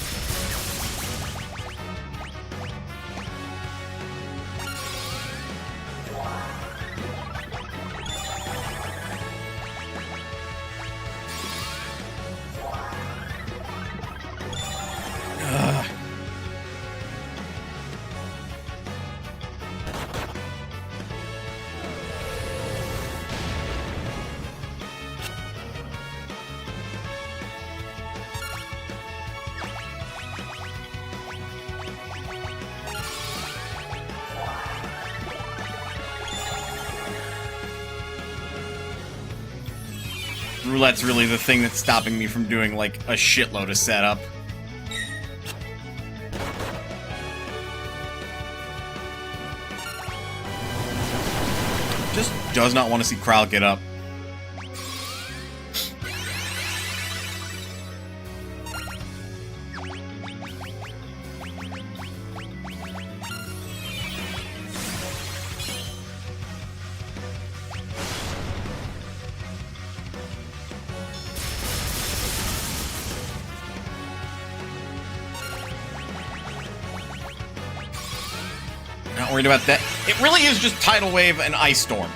roulette's really the thing that's stopping me from doing, like, a shitload of setup. Just does not want to see Krile get up. Not worried about that. It really is just Tidal Wave and Ice Storm.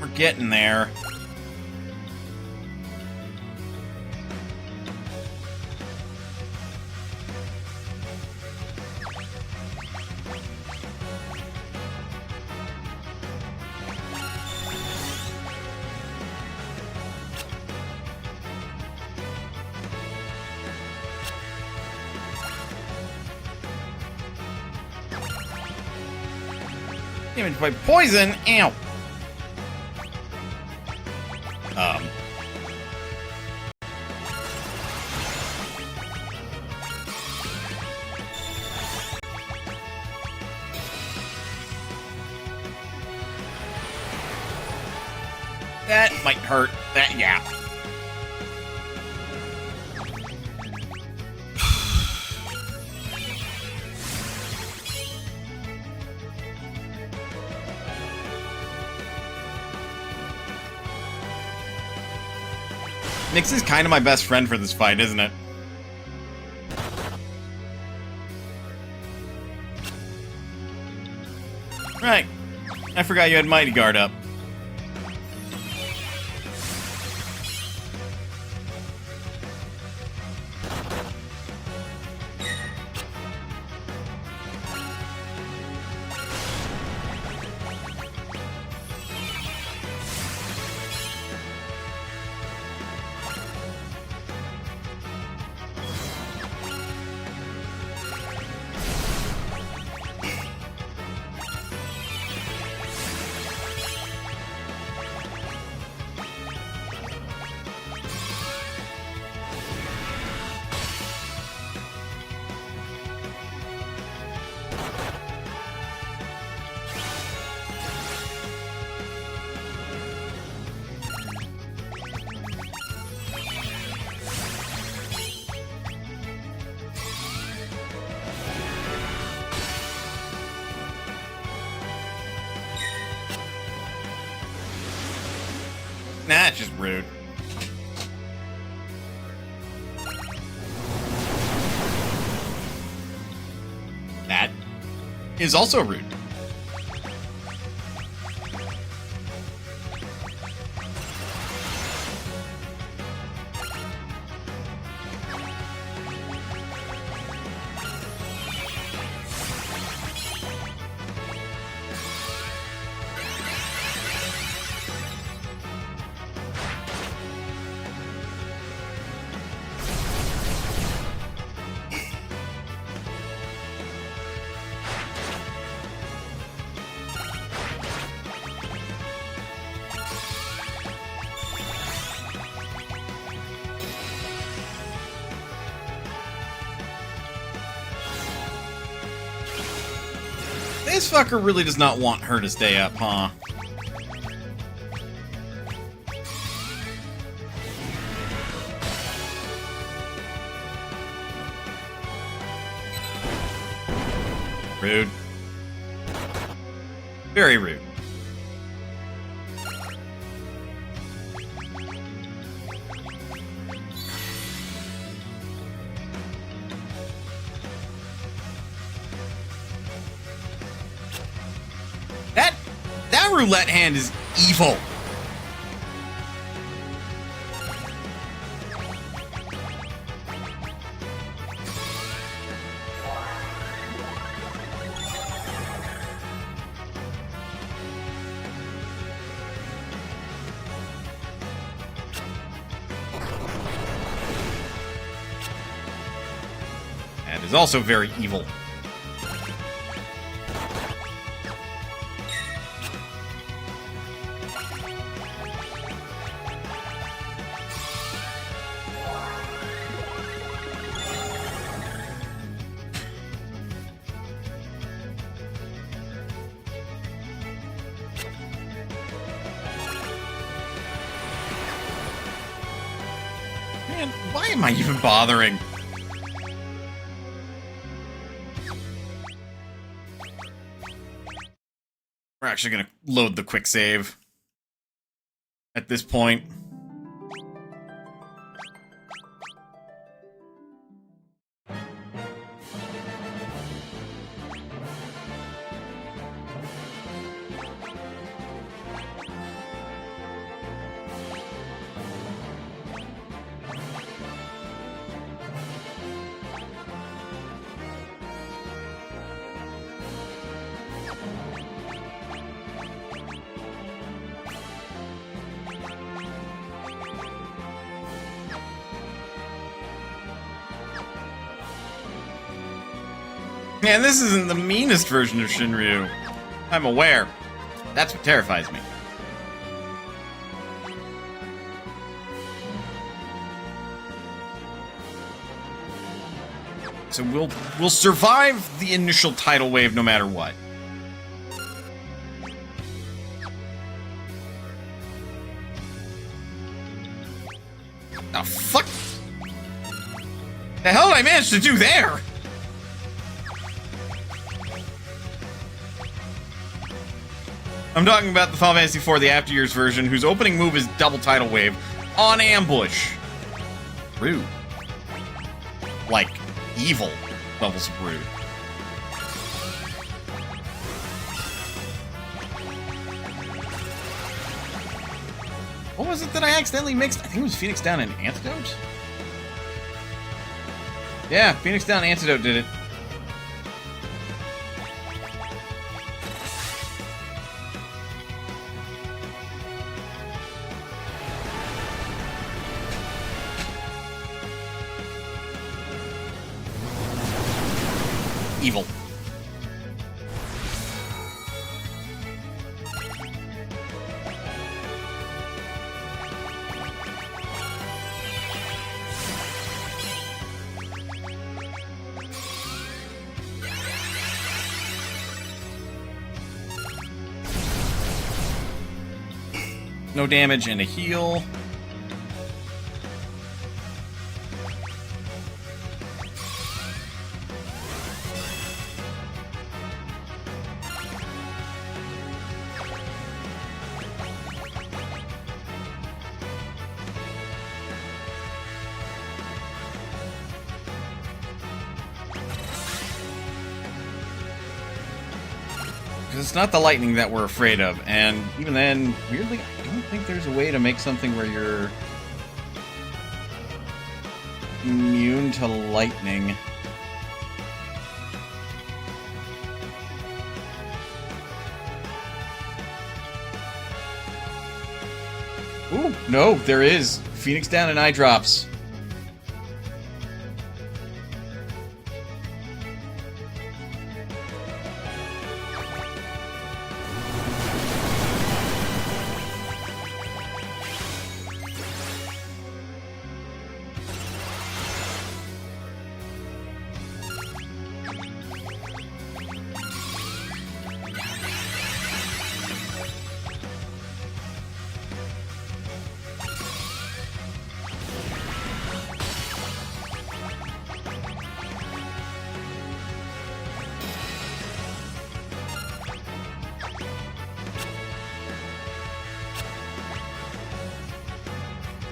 We're getting there. Damage by poison? Ow! That might hurt. That, yeah. Nyx is kind of my best friend for this fight, isn't it? Right. I forgot you had Mighty Guard up. Nah, it's just rude. That is also rude. This fucker really does not want her to stay up, huh? Rude. Very rude. roulette hand is evil. And is also very evil. Man, why am I even bothering? We're actually gonna load the quick save at this point. Man, this isn't the meanest version of Shinryu. I'm aware. That's what terrifies me. So we'll survive the initial tidal wave no matter what. Oh, fuck! The hell did I manage to do there? I'm talking about the Final Fantasy IV, the After Years version, whose opening move is double tidal wave on ambush. Rude. Like, evil levels of rude. What was it that I accidentally mixed? I think it was Phoenix Down and Antidote? Yeah, Phoenix Down and Antidote did it. Evil. No damage and a heal. It's not the lightning that we're afraid of, and even then, weirdly, I don't think there's a way to make something where you're immune to lightning. Ooh, no, there is. Phoenix Down and eye drops.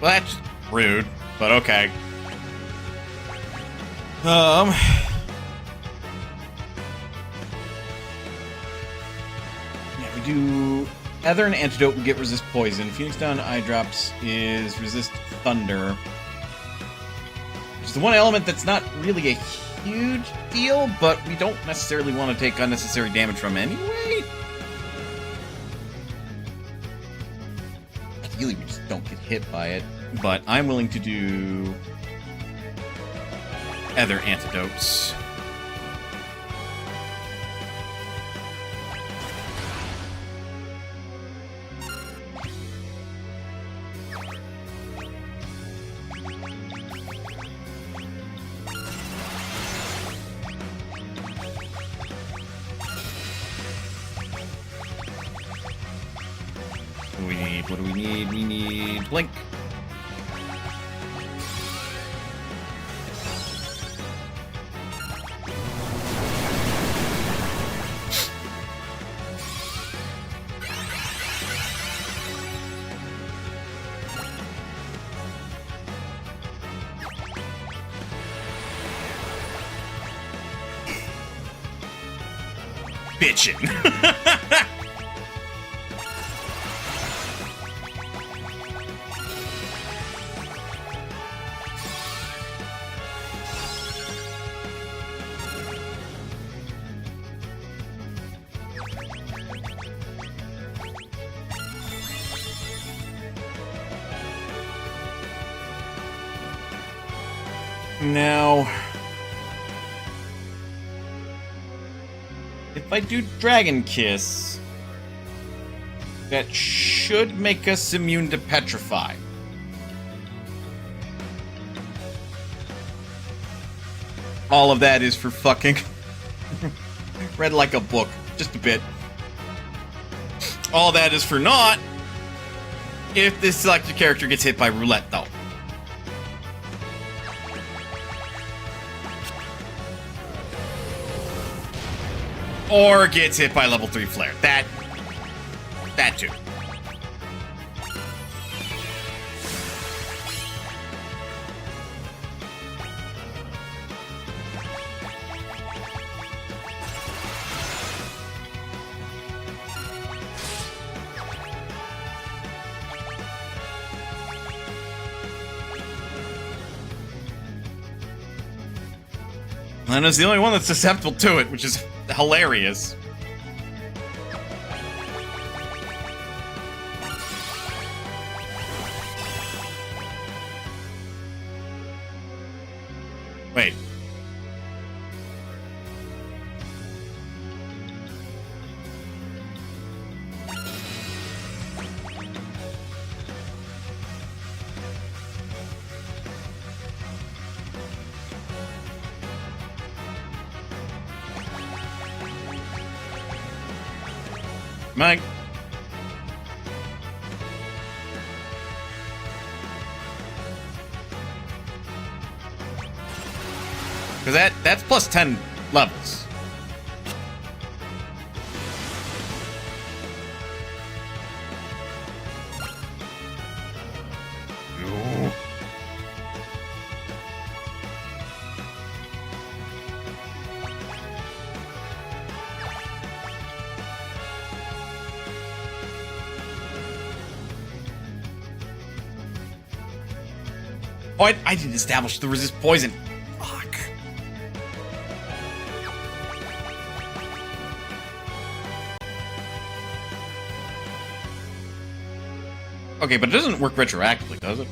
Well, that's rude, but okay. Yeah, we do Ether and Antidote will get resist poison. Phoenix Down Eye Drops is resist thunder. Which is the one element that's not really a huge deal, but we don't necessarily want to take unnecessary damage from anyway. Ideally, we just don't get hit by it. But I'm willing to do Ether Antidotes. What do we need? We need Blink. Bitchin'. Now, if I do Dragon Kiss, that should make us immune to Petrify. All of that is for fucking read like a book, just a bit. All that is for not if this selected character gets hit by Roulette, though. Or gets hit by level 3 flare. That too. And it's the only one that's susceptible to it, which is hilarious. Wait. Mike. Because that's plus 10 levels. Ooh. Oh, I didn't establish the resist poison. Fuck. Okay, but it doesn't work retroactively, does it?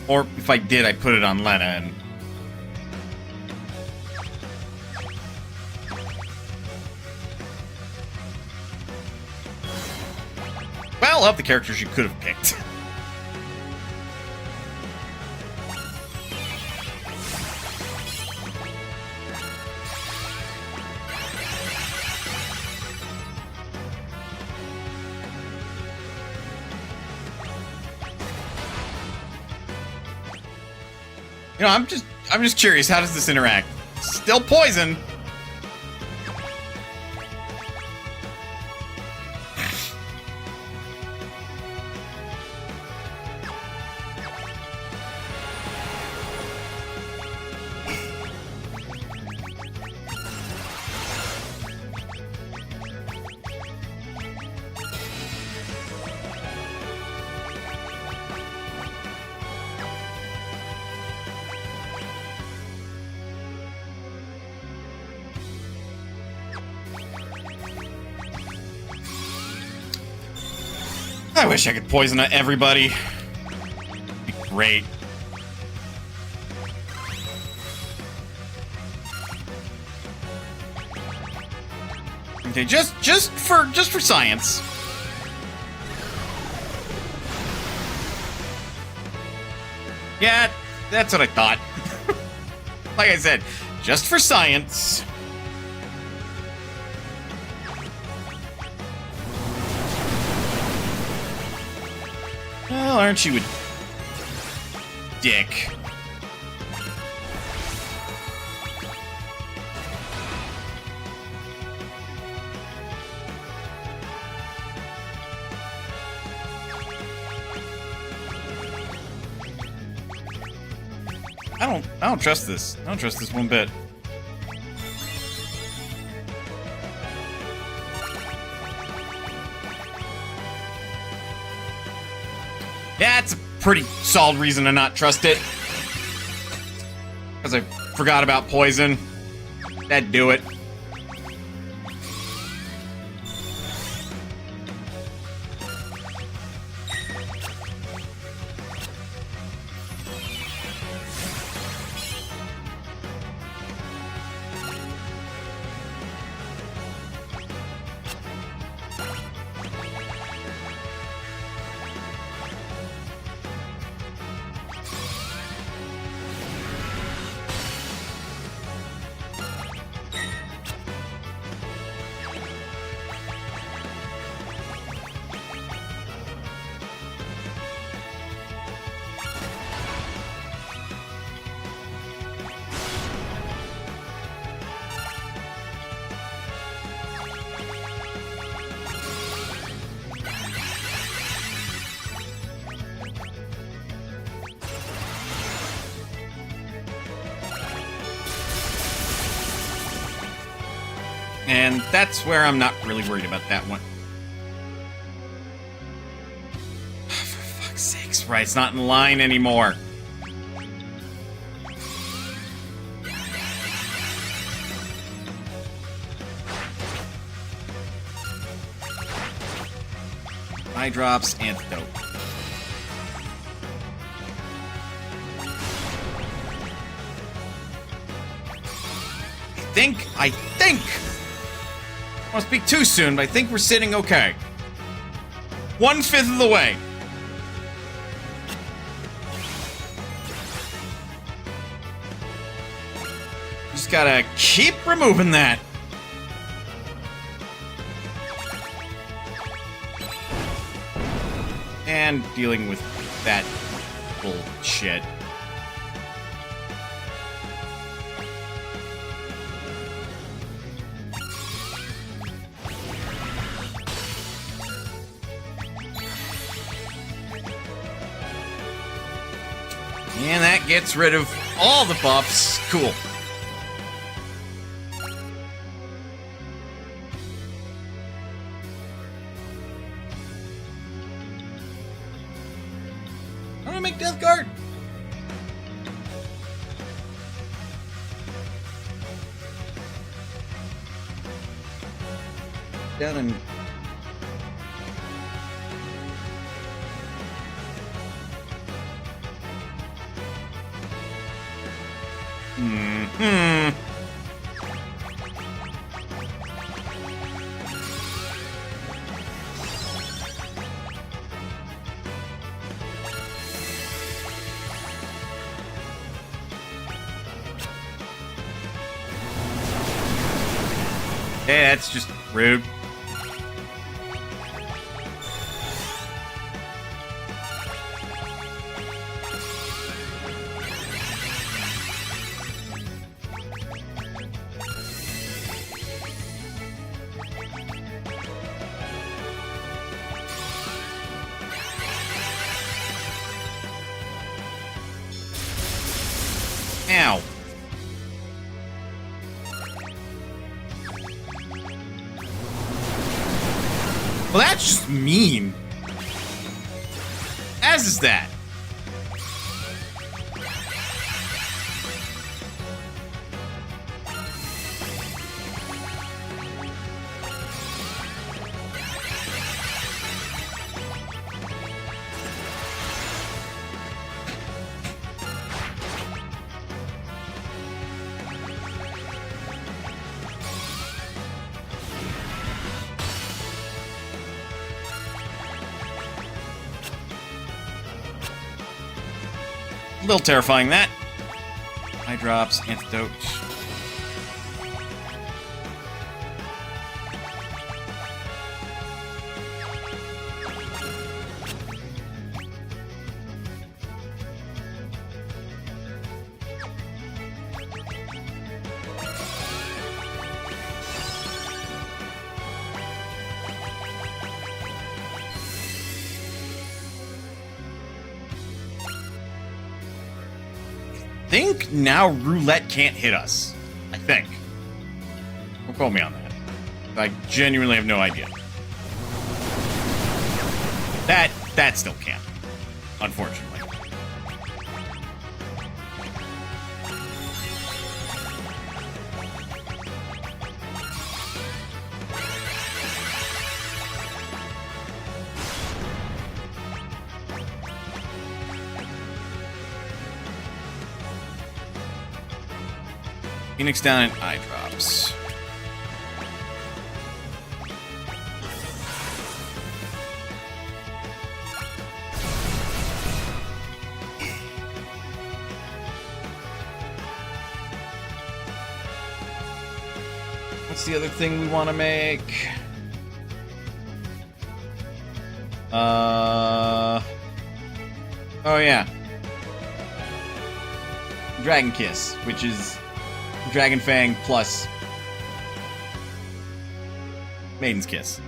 Or if I did, I put it on Lena and... Well, of the characters you could have picked. You know, I'm just curious, how does this interact? Still poison. I wish I could poison everybody. It'd be great. Okay, just for science. Yeah, that's what I thought. Like I said, just for science. Well, aren't you a dick? I don't trust this. I don't trust this one bit. Yeah, it's a pretty solid reason to not trust it. Because I forgot about poison. That'd do it. And that's where I'm not really worried about that one. For fuck's sakes, right, it's not in line anymore. Eye drops, antidote. I think I don't speak too soon, but I think we're sitting okay. 1/5 of the way. Just gotta keep removing that. And dealing with that bullshit. And that gets rid of all the buffs. Cool. How do I make Death Guard? Down and... Hey, that's just rude. Ow. Well, that's just mean. As is that. A little terrifying, that. Eye drops, antidote. I think now roulette can't hit us. I think. Don't quote me on that. I genuinely have no idea. That still can't. Unfortunately. Phoenix down and eye drops. What's the other thing we want to make? Oh yeah. Dragon Kiss, which is Dragon Fang plus Maiden's Kiss.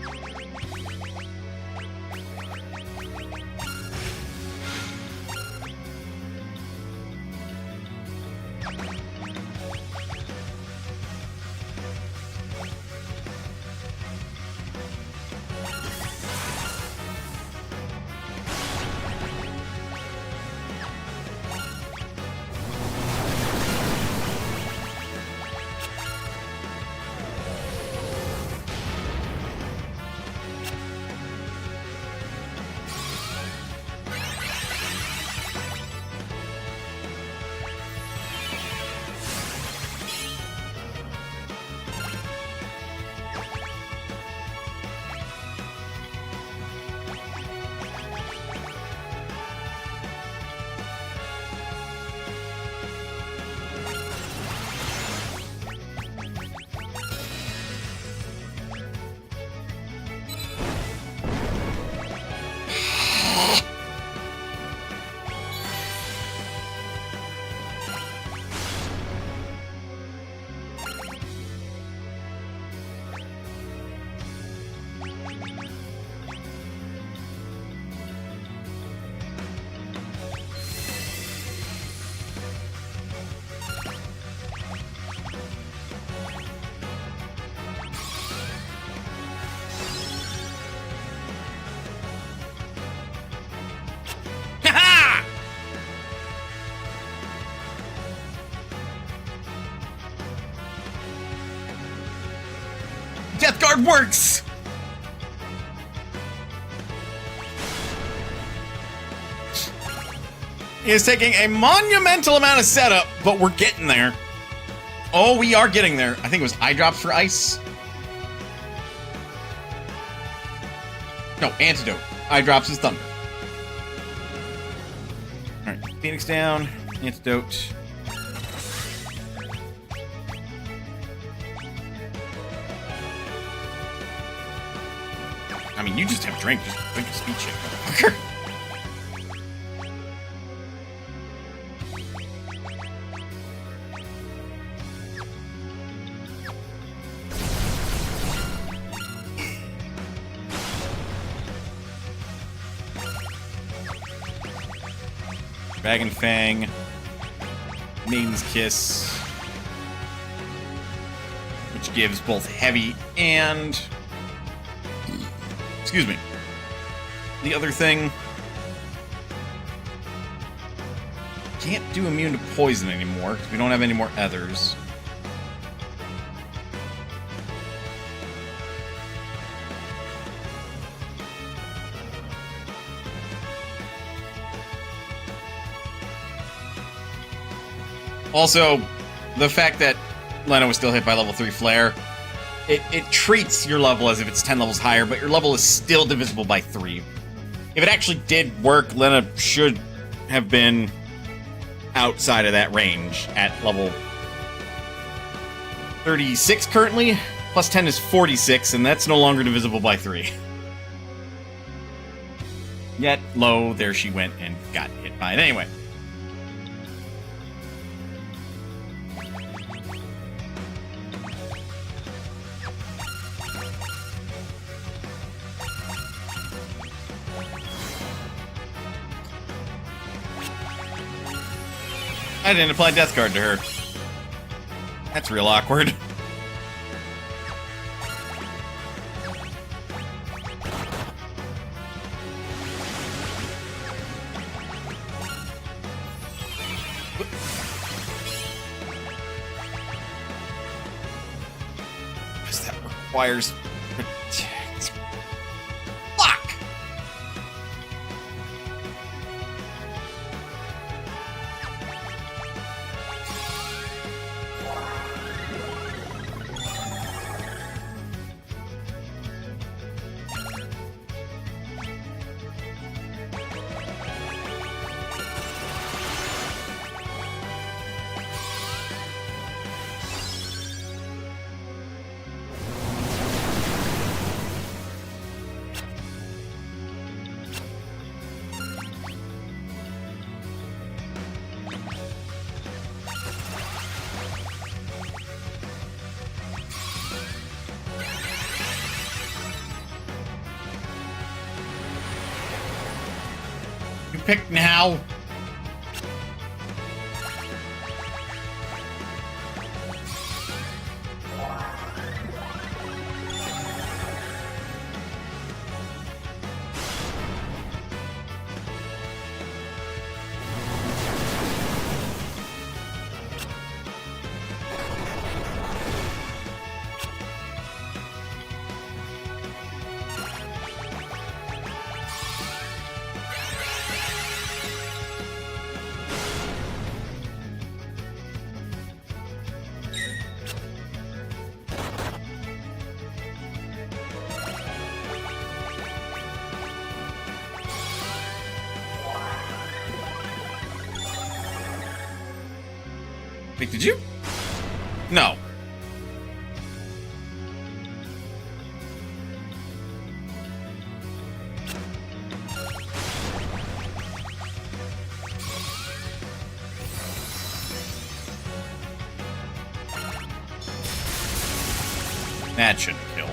Death Guard works! It is taking a monumental amount of setup, but we're getting there. Oh, we are getting there. I think it was eye drops for ice. No, antidote. Eye drops is thunder. Alright, Phoenix down. Antidote. I mean, you just have drink. Just drink a speed check, motherfucker. Dragon Fang. Maiden's Kiss. Which gives both heavy and... Excuse me. The other thing... Can't do immune to poison anymore, because we don't have any more others. Also, the fact that Lena was still hit by level 3 Flare, it treats your level as if it's 10 levels higher, but your level is still divisible by 3. If it actually did work, Lena should have been outside of that range at level 36 currently. Plus 10 is 46, and that's no longer divisible by 3. Yet, lo, there she went and got hit by it anyway. I didn't apply Death Guard to her. That's real awkward. Because that requires protect. Fuck! You pick now. Wait, did you? No. That shouldn't kill.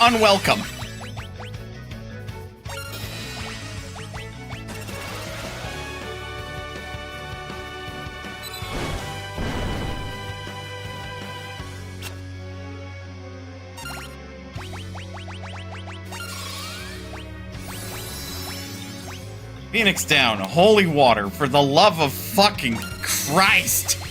Unwelcome. Phoenix down. Holy water. For the love of fucking Christ.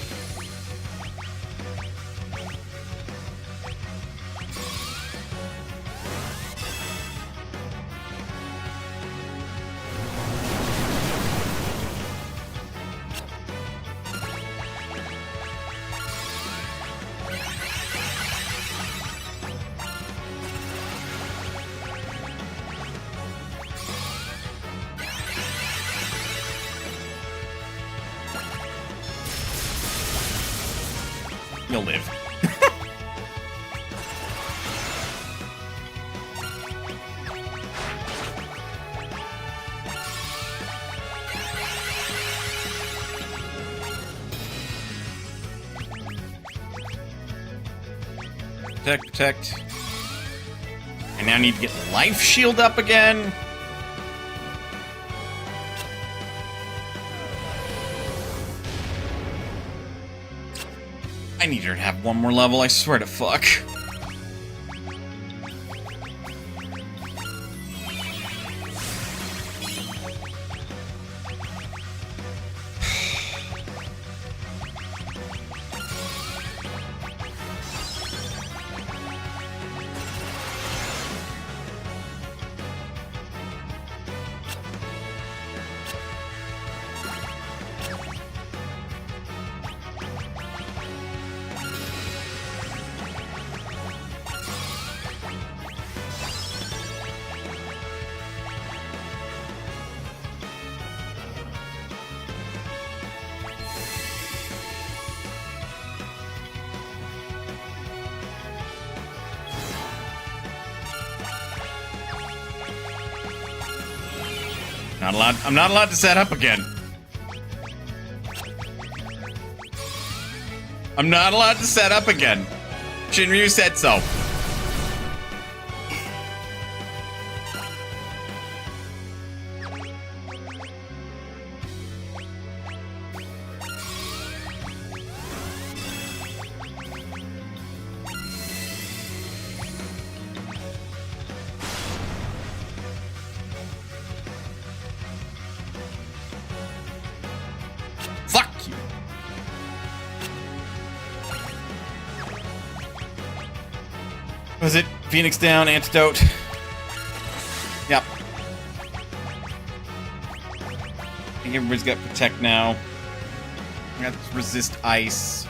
You'll live. Protect, protect. I now need to get life shield up again. I need her to have one more level, I swear to fuck. Not allowed. I'm not allowed to set up again. I'm not allowed to set up again. Shinryu said so. Fuck you. Was it Phoenix down, antidote? Yep. I think everybody's got protect now. I got resist ice.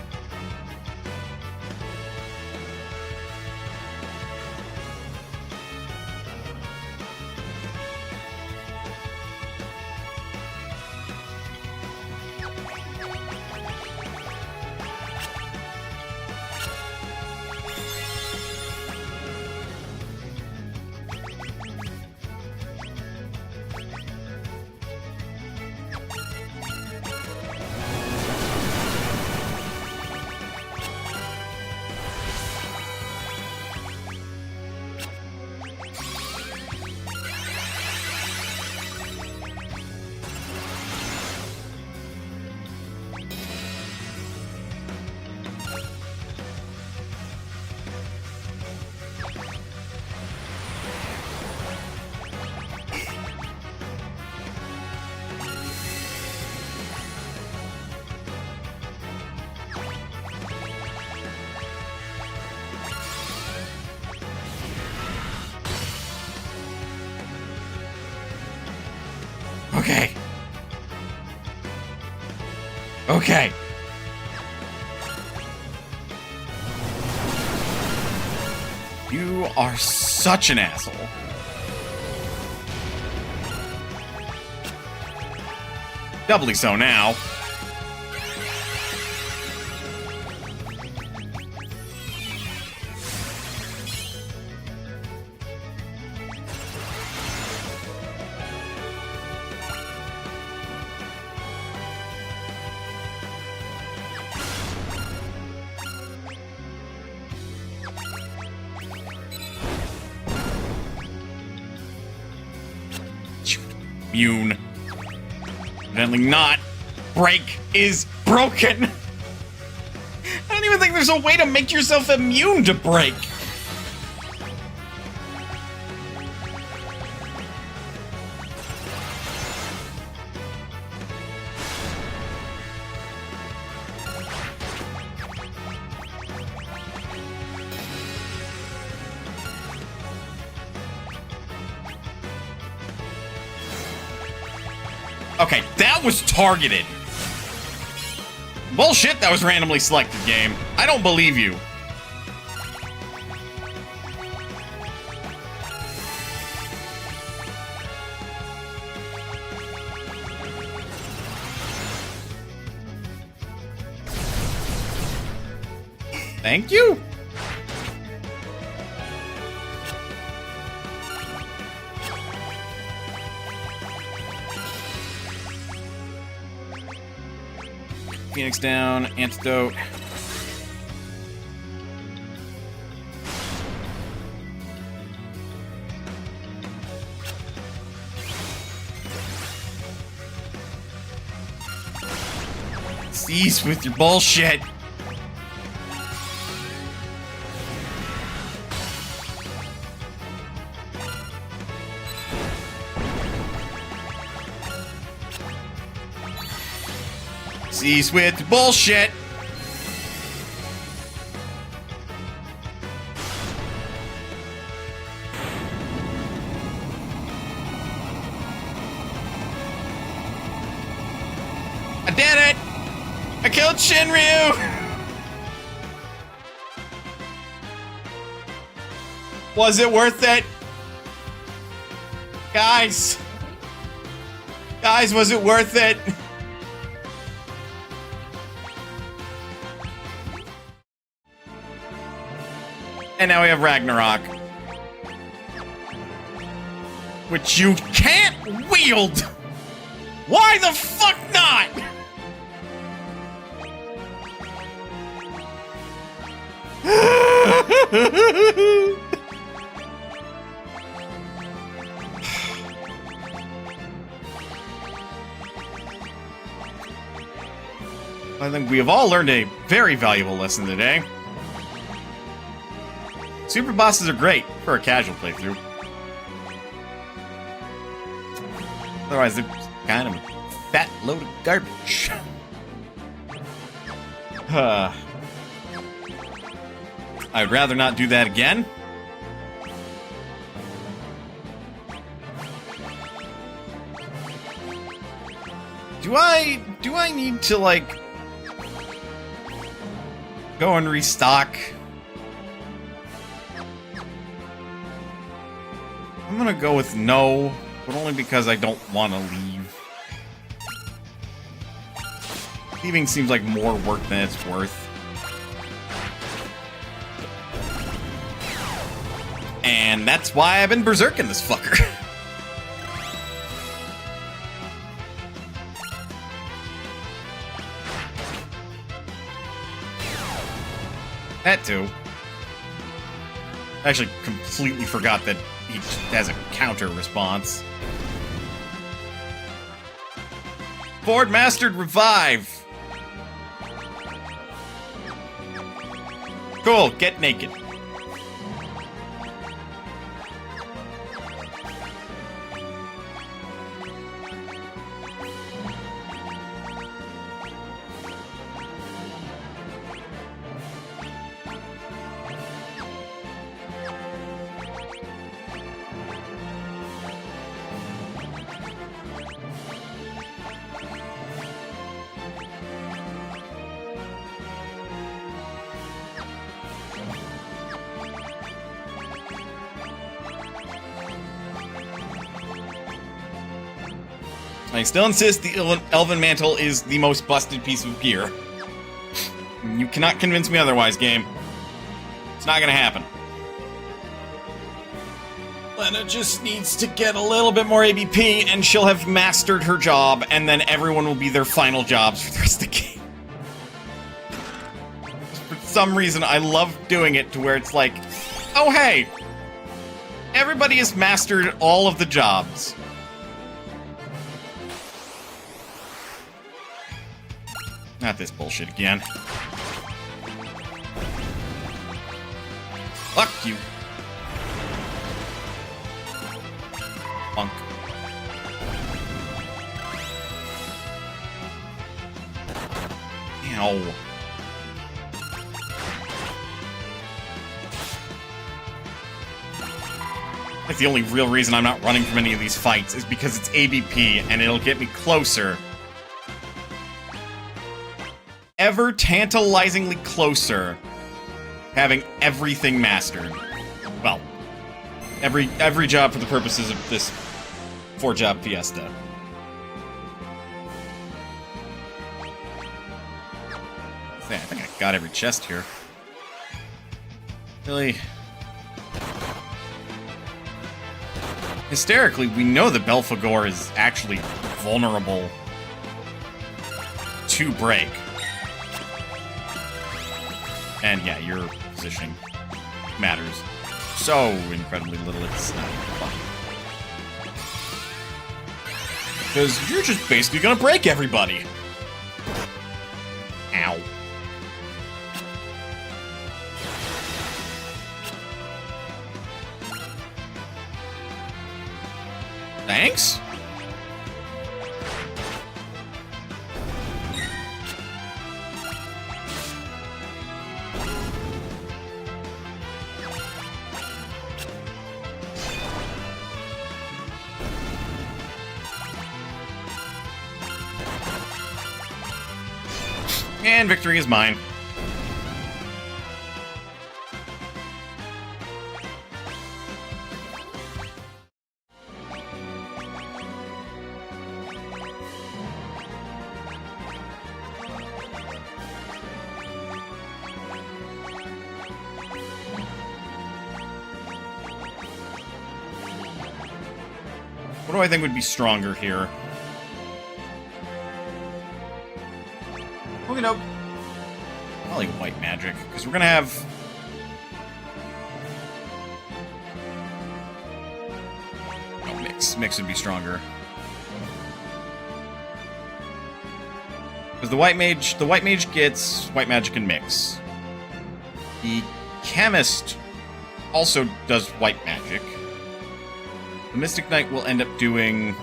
Okay. Okay. You are such an asshole. Doubly so now. Immune. Evidently not. Break is broken. I don't even think there's a way to make yourself immune to break. Okay, that was targeted. Bullshit, that was randomly selected, game. I don't believe you. Thank you. Phoenix down, antidote. Cease with your bullshit. Cease with the bullshit. I did it! I killed Shinryu! Was it worth it? Guys! Guys, was it worth it? And now we have Ragnarok. Which you can't wield Why the fuck not? I think we have all learned a very valuable lesson today. Super bosses are great for a casual playthrough. Otherwise, they're kind of a fat load of garbage. I'd rather not do that again. Do I need to, like, go and restock? I'm gonna go with no, but only because I don't want to leave. Leaving seems like more work than it's worth. And that's why I've been berserking this fucker. That too. I actually completely forgot that he has a counter response. Board Mastered Revive! Cool, get naked. I still insist the Elven Mantle is the most busted piece of gear. You cannot convince me otherwise, game. It's not gonna happen. Lena just needs to get a little bit more ABP, and she'll have mastered her job, and then everyone will be their final jobs for the rest of the game. For some reason, I love doing it to where it's like, oh hey, everybody has mastered all of the jobs. Not this bullshit again. Fuck you. Punk. Ow. That's the only real reason I'm not running from any of these fights is because it's ABP and it'll get me closer. Ever tantalizingly closer having everything mastered. Well, every job for the purposes of this Four Job Fiesta. I think I got every chest here. Really? Hysterically, we know that Belphegor is actually vulnerable to break. And yeah, your positioning matters so incredibly little, it's not even funny. Because you're just basically gonna break everybody. Ow. Thanks? And victory is mine. What do I think would be stronger here? know, probably white magic, because we're gonna have... Oh, mix. Mix would be stronger. Because the white mage gets white magic and mix. The chemist also does white magic. The Mystic Knight will end up doing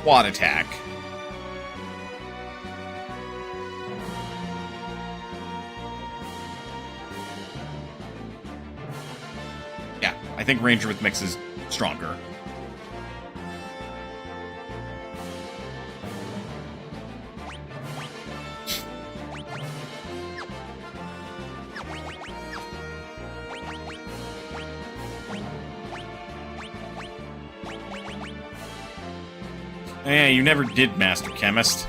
quad attack. Yeah, I think Ranger with mix is stronger. Yeah, you never did Master Chemist.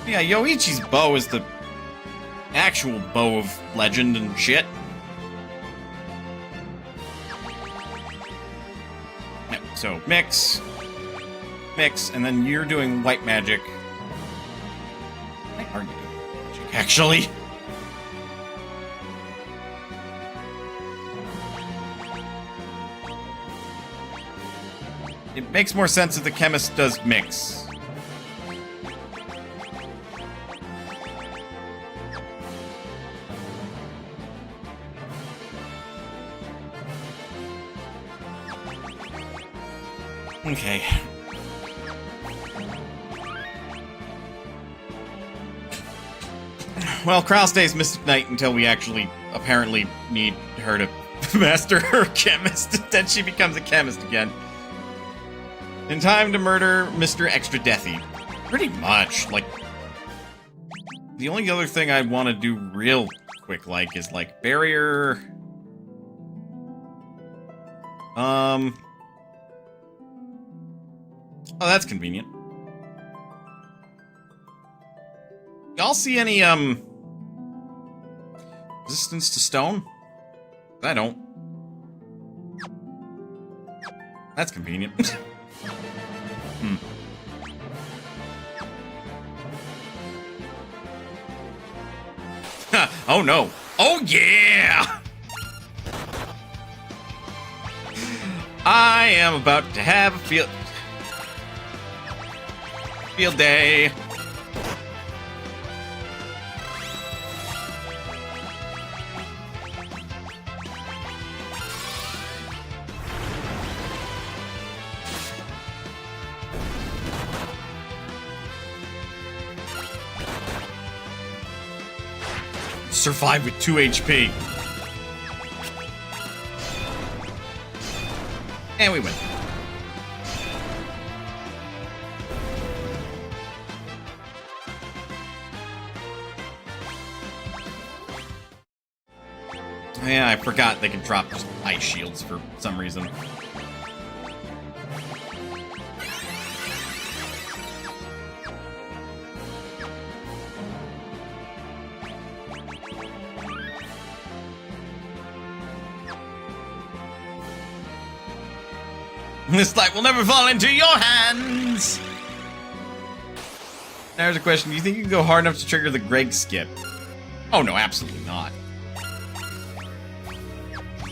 Yeah, Yoichi's bow is the actual bow of legend and shit. Yep, so, mix, and then you're doing white magic. What are you doing magic, actually? It makes more sense if the chemist does mix. Okay. Well, Kraus stays Mystic Knight until we actually apparently need her to master her chemist. Then she becomes a chemist again. In time to murder Mr. Extra Deathy. Pretty much. Like, the only other thing I want to do real quick, like, is, like, barrier... Oh, that's convenient. Y'all see any, resistance to stone? I don't. That's convenient. Oh, no. Oh, yeah! I am about to have a field day. Survive with 2 HP. And we win. Yeah, I forgot they can drop just ice shields for some reason. This light will never fall into your hands! There's a question. Do you think you can go hard enough to trigger the Greg skip? Oh, no, absolutely not.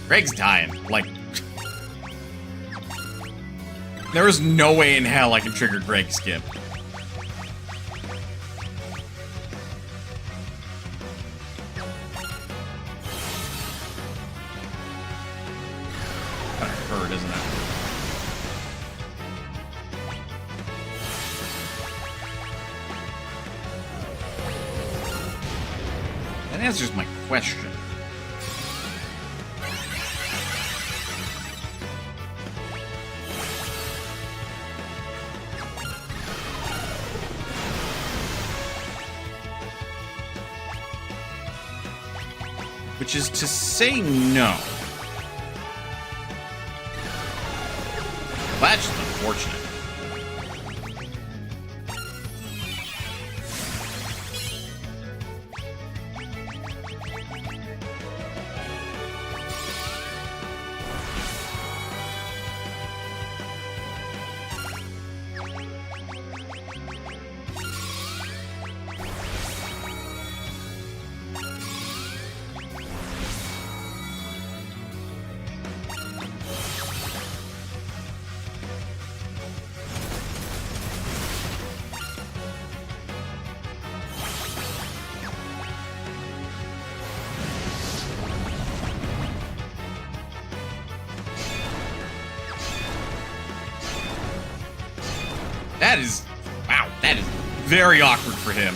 Greg's dying. Like... there is no way in hell I can trigger Greg skip. Kinda hurt, isn't it? That answers my question. which is to say no. Well, that's just unfortunate. That is... Wow, that is very awkward for him.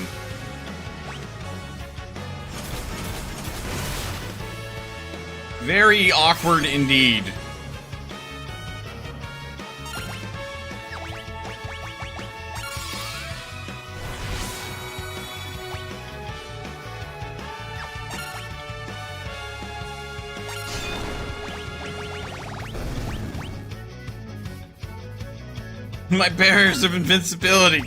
Very awkward indeed. My barriers of invincibility.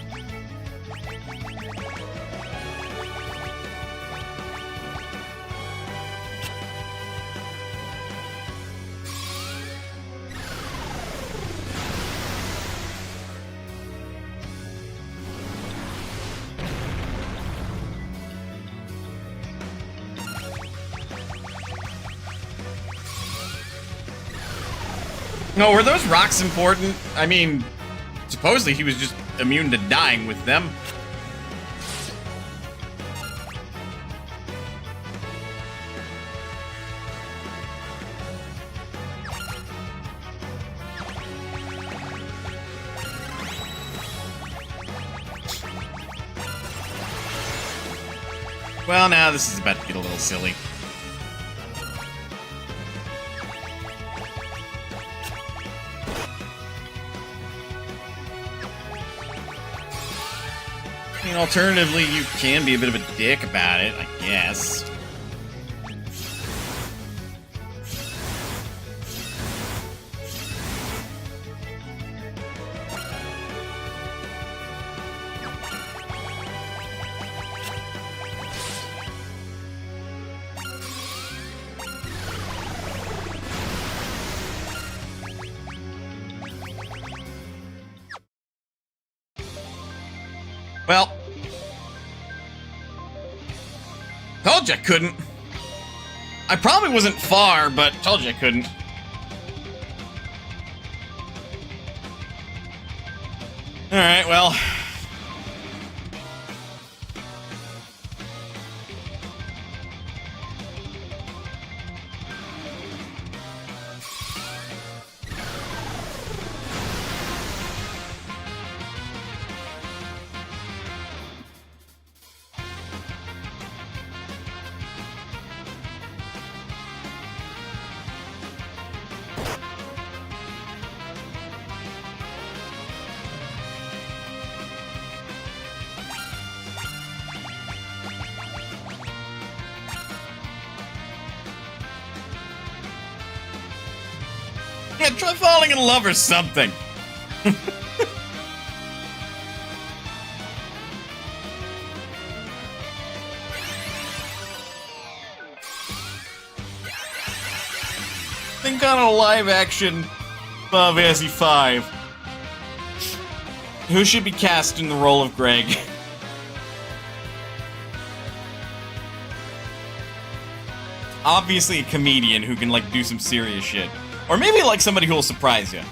No, were those rocks important? I mean, supposedly he was just immune to dying with them. Well, now this is about to get a little silly. I mean, alternatively, you can be a bit of a dick about it, I guess. Well, told you I couldn't. I probably wasn't far, but told you I couldn't. Alright, well. Yeah, try falling in love or something. Think on a live action Final Fantasy V. Who should be cast in the role of Greg? Obviously a comedian who can, like, do some serious shit. Or maybe, like, somebody who will surprise you.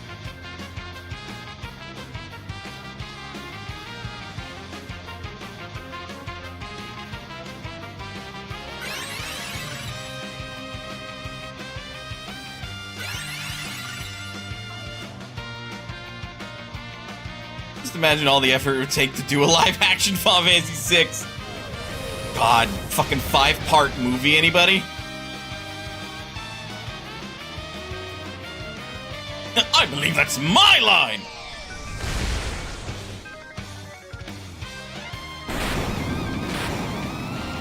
Just imagine all the effort it would take to do a live-action Final Fantasy VI. God, fucking 5-part movie, anybody? I believe that's my line!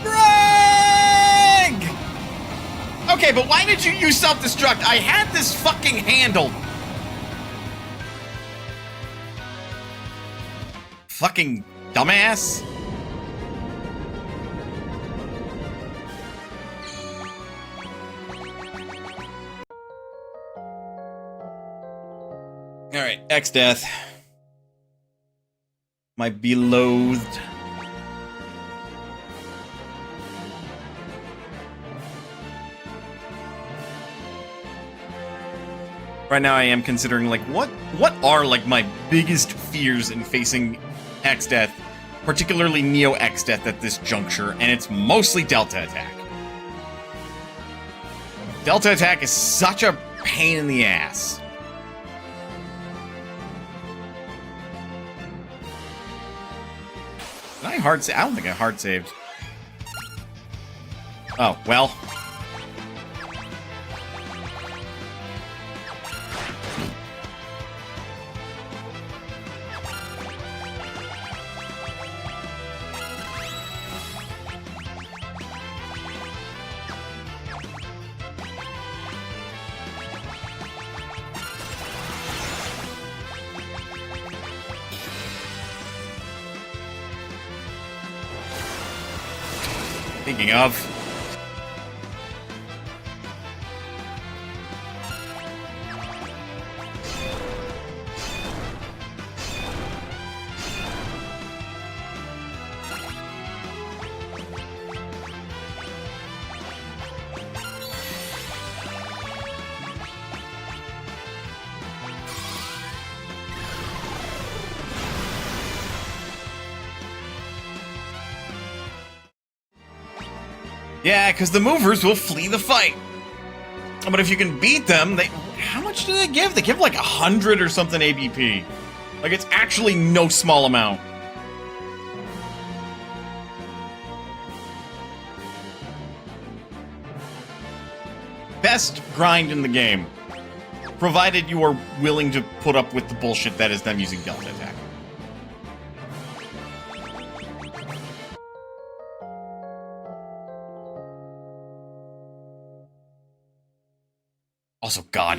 Greg! Okay, but why did you use self-destruct? I had this fucking handled. Fucking dumbass. Alright, X-Death. My beloathed. Right now I am considering, like, what are, like, my biggest fears in facing X-Death, particularly Neo X-Death at this juncture, and it's mostly Delta Attack. Delta Attack is such a pain in the ass. Did I hard save? I don't think I hard saved. Oh, well. Speaking of. Yeah, because the movers will flee the fight. But if you can beat them, how much do they give? They give like 100 or something ABP. Like, it's actually no small amount. Best grind in the game. Provided you are willing to put up with the bullshit that is them using Delta Attack. Also, God,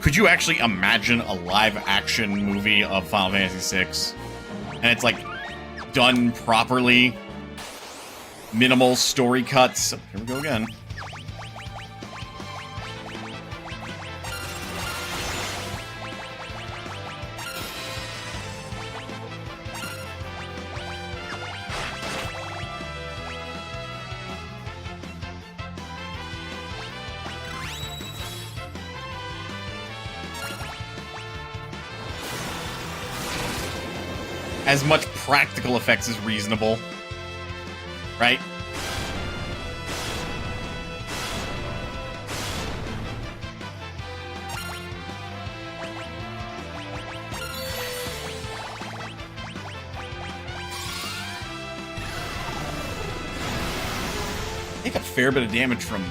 could you actually imagine a live-action movie of Final Fantasy VI? And it's, like, done properly? Minimal story cuts. Here we go again. As much practical effects as reasonable. Right? Take a fair bit of damage from...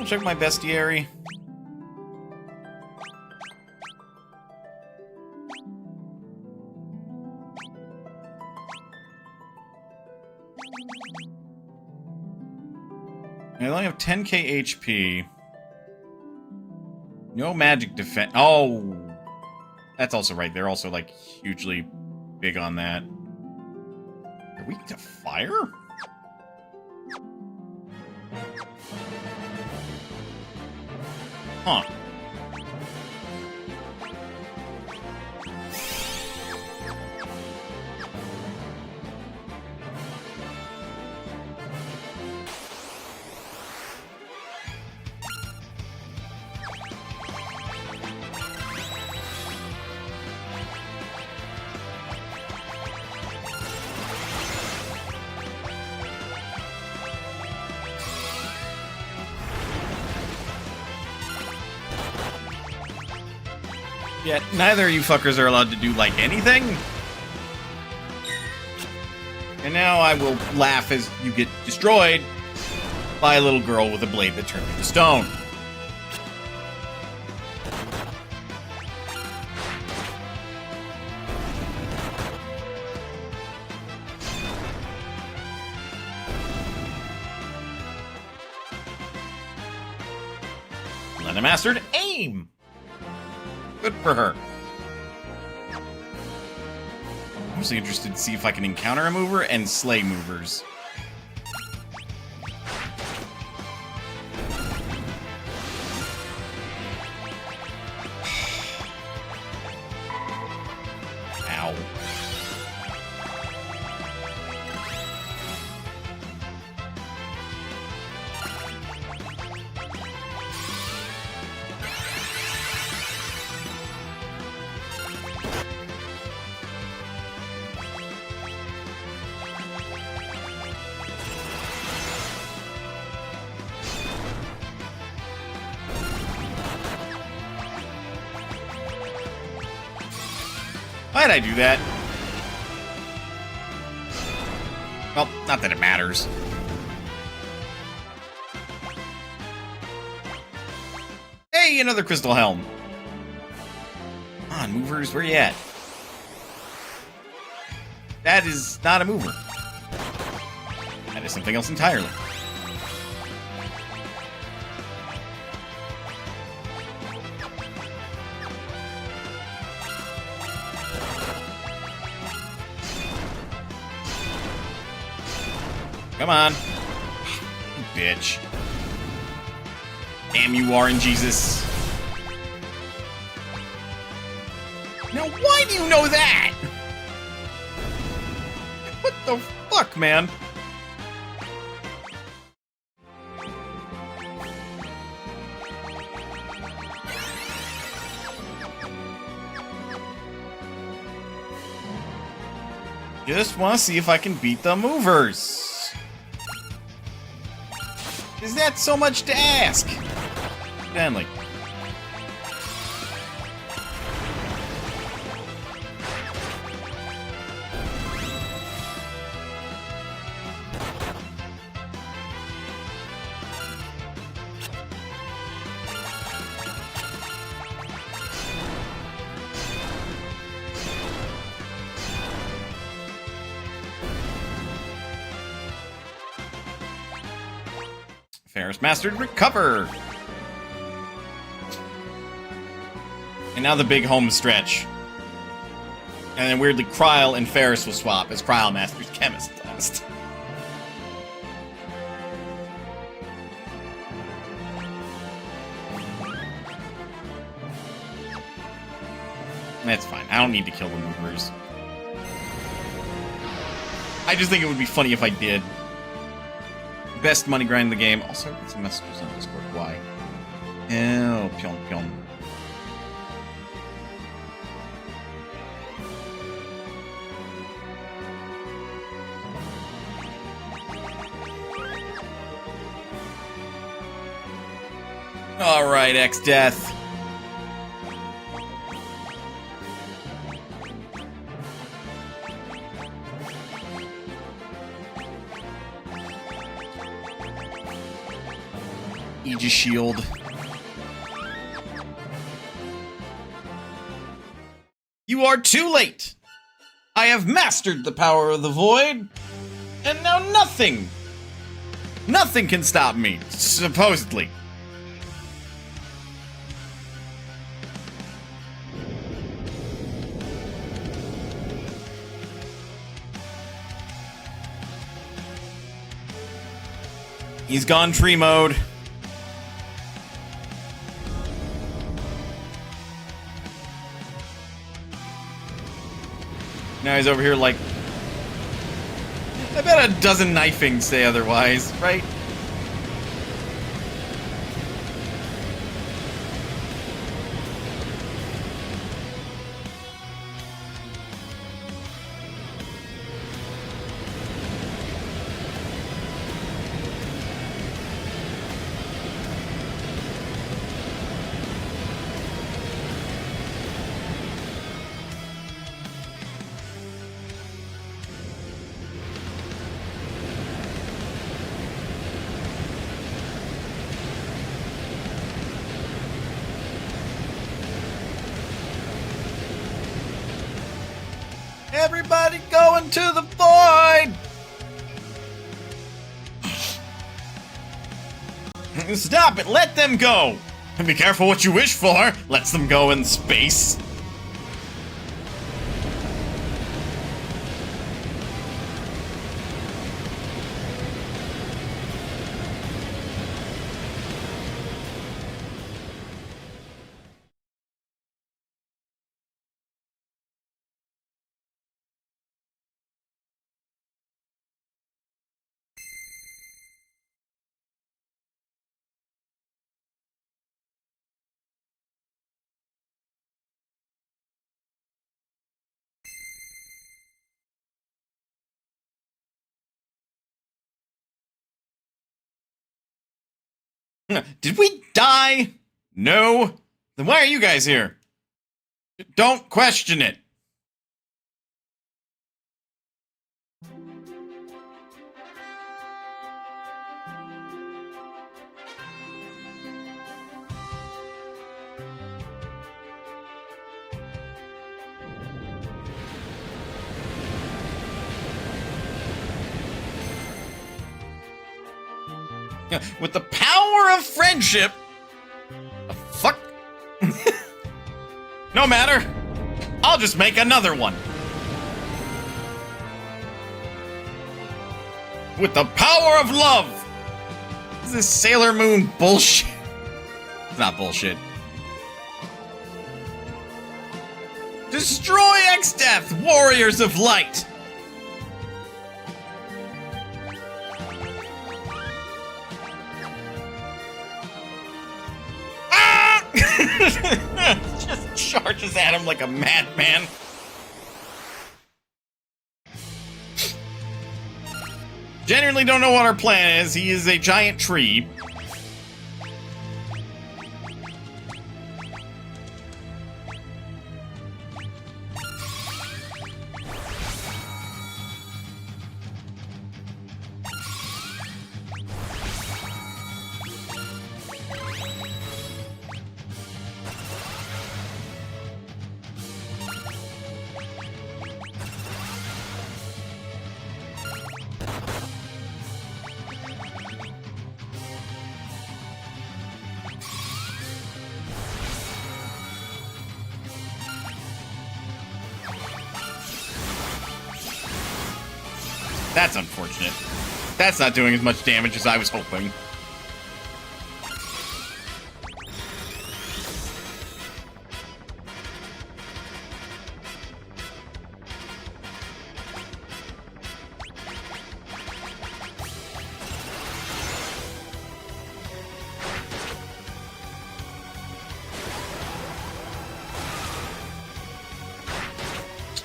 Check my bestiary. I only have 10k HP. No magic defense. Oh, that's also right. They're also like hugely big on that. Are we to fire? Huh. Yet neither of you fuckers are allowed to do, like, anything. And now I will laugh as you get destroyed by a little girl with a blade that turned into stone. Lena mastered aim! Good for her. I'm mostly interested to see if I can encounter a mover and slay movers. Ow. Why'd I do that? Well, not that it matters. Hey, another crystal helm. Come on, movers, where you at? That is not a mover. That is something else entirely. Come on. You bitch. Damn you, RNGesus. Now, why do you know that? What the fuck, man? Just want to see if I can beat the movers. Is that so much to ask? Stanley. Ferris mastered recover. And now the big home stretch. And then weirdly, Kryle and Ferris will swap as Kryle masters chemist last. That's fine. I don't need to kill the movers. I just think it would be funny if I did. Best money grind in the game. Also, get some messages on Discord. Why? Oh, pyong pyong. Alright, X-Death. Aegis Shield. You are too late! I have mastered the power of the void, and now nothing can stop me, supposedly. He's gone tree mode. Now he's over here like... I bet a dozen knifings say otherwise, right? Everybody going to the void! Stop it! Let them go! And be careful what you wish for! Lets them go in space. Did we die? No? Then why are you guys here? Don't question it. With the power of friendship. The fuck? No matter. I'll just make another one. With the power of love. Is this Sailor Moon bullshit? It's not bullshit. Destroy X-Death, Warriors of Light. Just charges at him like a madman. Genuinely don't know what our plan is. He is a giant tree. That's unfortunate. That's not doing as much damage as I was hoping.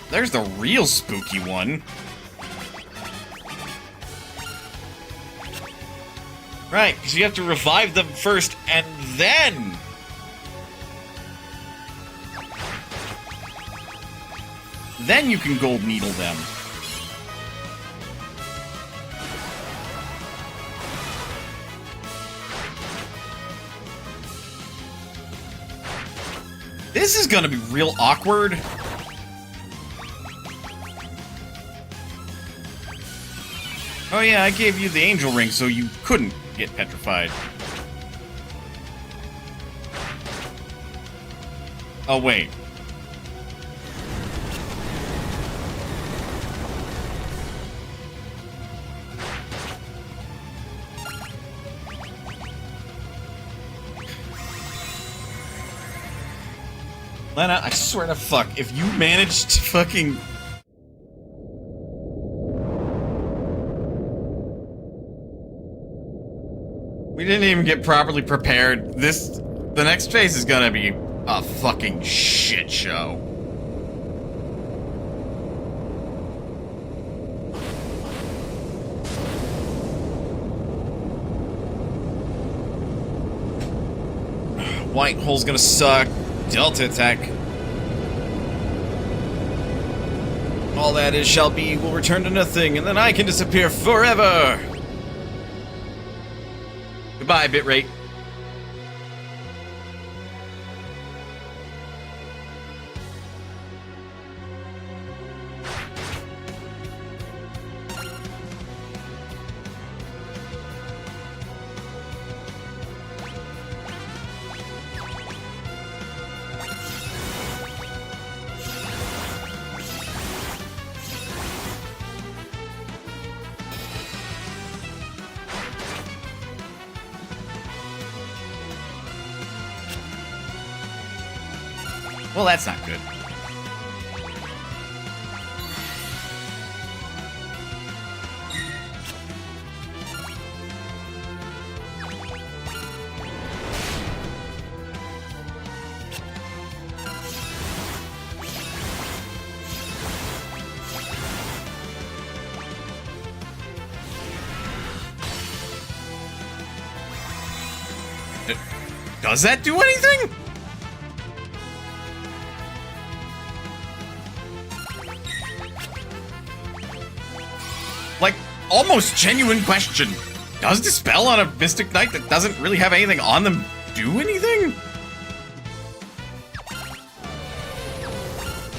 There's the real spooky one. Right, because you have to revive them first, and then... then you can gold needle them. This is gonna be real awkward. Oh yeah, I gave you the angel ring so you couldn't get petrified. Oh wait. Lena, I swear to fuck, if you manage to fucking... We didn't even get properly prepared. The next phase is gonna be a fucking shit show. White hole's gonna suck. Delta attack. All that is shall be will return to nothing, and then I can disappear forever. Goodbye, bitrate. Well, that's not good. Does that do anything? Like, almost genuine question. Does Dispel on a Mystic Knight that doesn't really have anything on them do anything?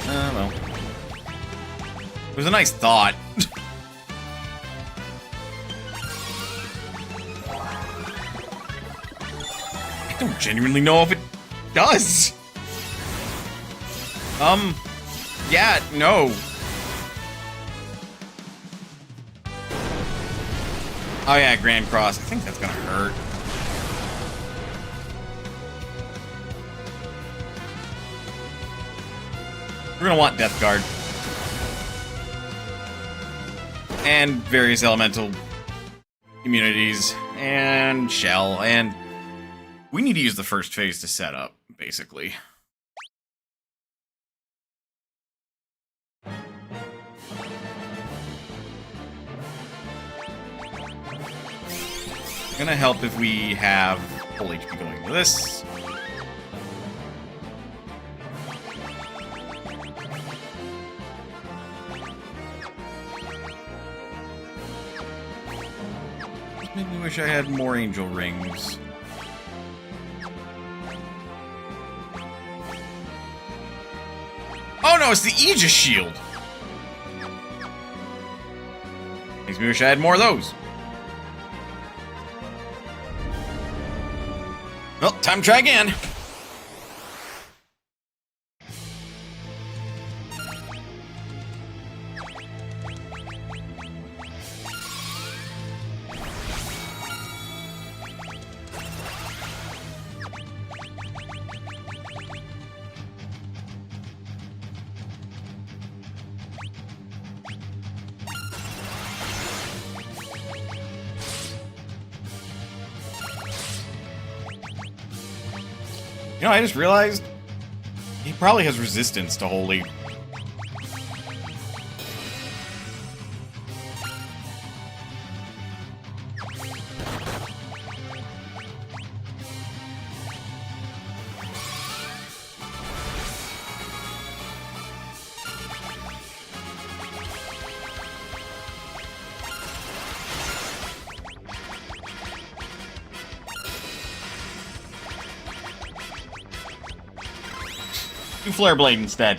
Well. It was a nice thought. I don't genuinely know if it does. Yeah, no. Oh yeah, Grand Cross. I think that's gonna hurt. We're gonna want Death Guard. And various elemental immunities. And Shell. And we need to use the first phase to set up, basically. Gonna help if we have full HP going to this. Made me wish I had more angel rings. Oh no, it's the Aegis shield! Makes me wish I had more of those. Well, time to try again. You know, I just realized he probably has resistance to Holy. Do Flare Blade instead.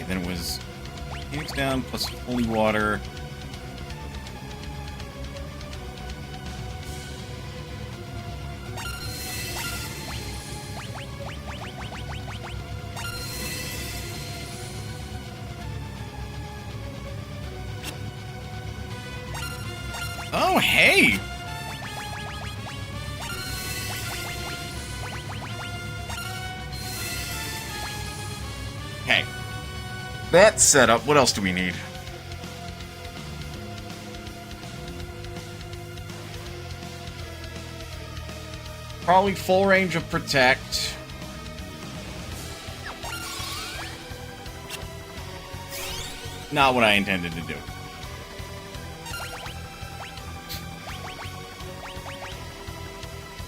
Then it was Phoenix down plus Holy Water. Oh, hey! Hey. That setup, what else do we need? Probably full range of Protect. Not what I intended to do.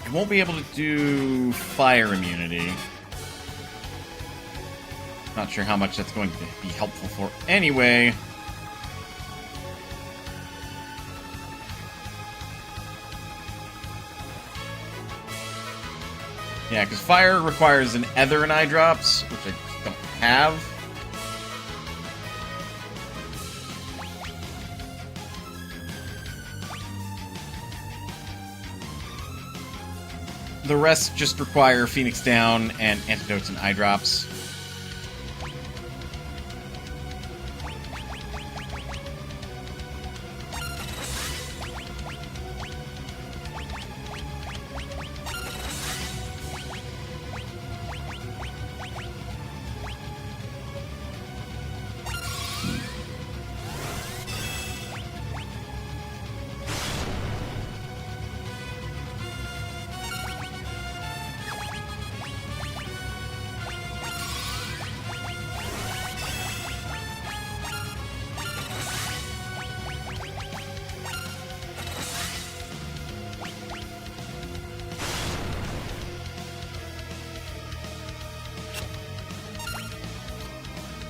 I won't be able to do fire immunity. Not sure how much that's going to be helpful for anyway. Yeah, because fire requires an ether and eye drops, which I don't have. The rest just require Phoenix Down and antidotes and eye drops.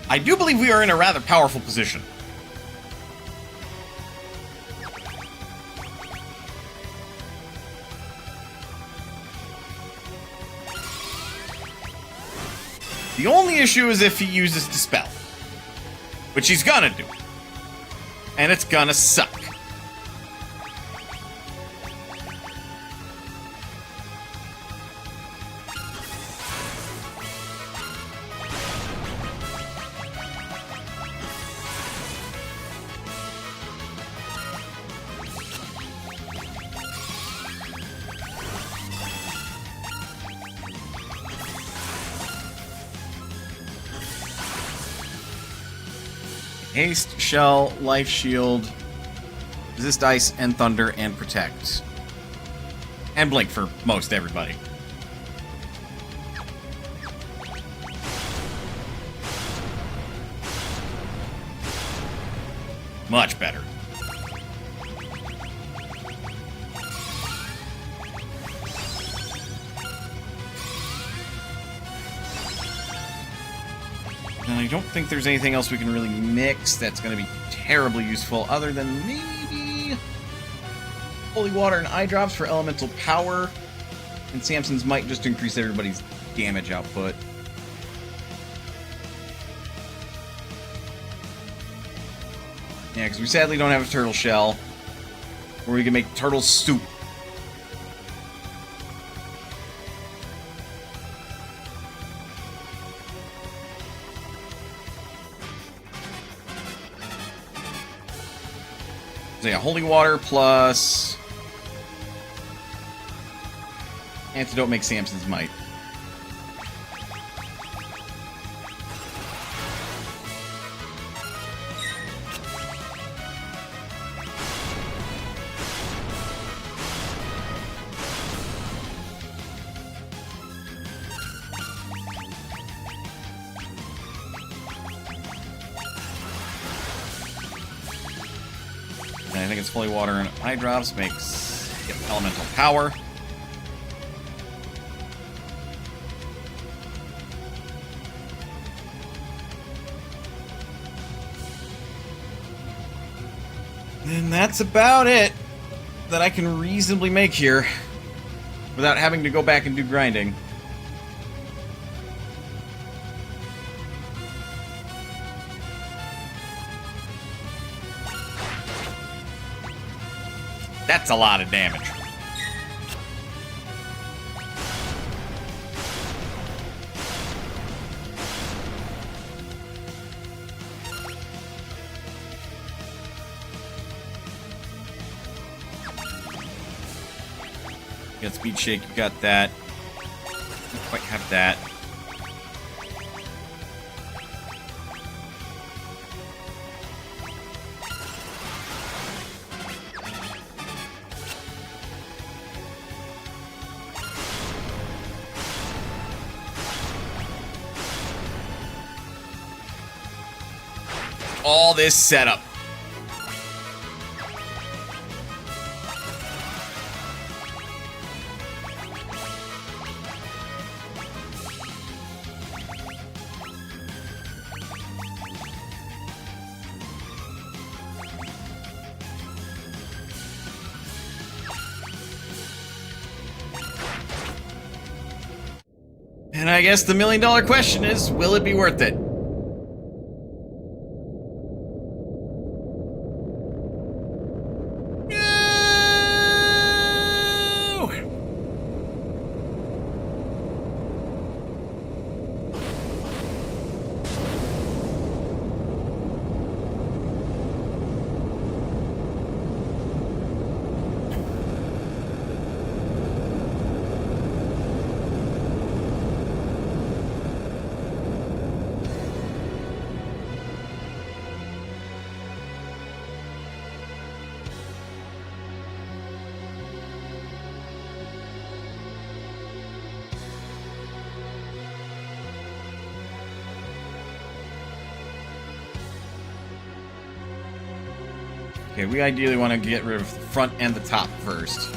I do believe we are in a rather powerful position. The only issue is if he uses Dispel. Which he's gonna do. And it's gonna suck. Haste, Shell, Life Shield, Resist Ice and Thunder, and Protect. And Blink for most everybody. Much better. And I don't think there's anything else we can really mix that's going to be terribly useful, other than maybe Holy Water and Eye Drops for elemental power, and Samson's might just to increase everybody's damage output. Yeah, because we sadly don't have a turtle shell, where we can make turtle soup. So yeah, Holy Water plus Antidote makes Samson's might. And I think it's Holy Water and Eye Drops makes elemental power. And that's about it that I can reasonably make here without having to go back and do grinding. That's a lot of damage. You got Speed Shake, you got that. Don't quite have that. All this setup. And I guess the $1,000,000 question is, will it be worth it? Okay, we ideally want to get rid of the front and the top first.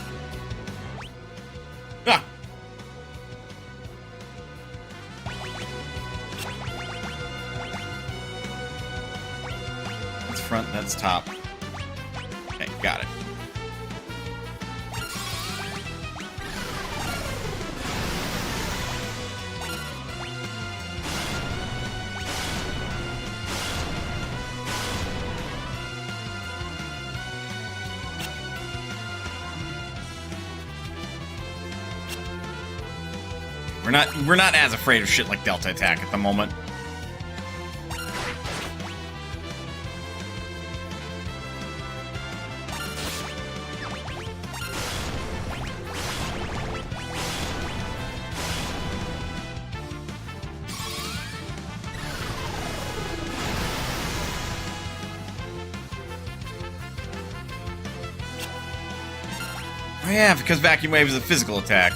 Ah! That's front, that's top. Okay, got it. We're not as afraid of shit like Delta Attack at the moment. Oh yeah, because Vacuum Wave is a physical attack.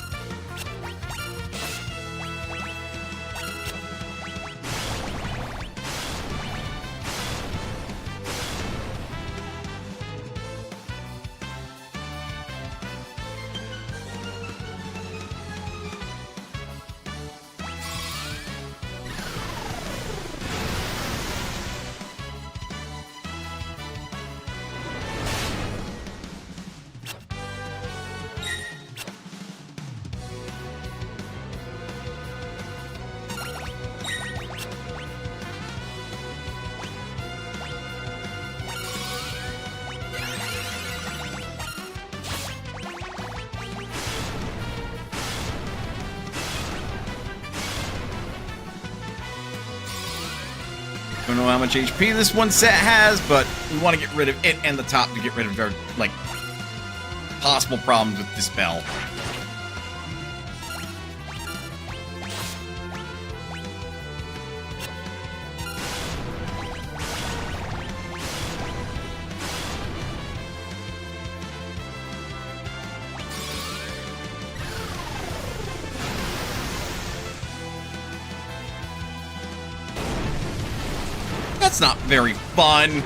Don't know how much HP this one set has, but we want to get rid of it and the top to get rid of our, like, possible problems with Dispel. That's not very fun.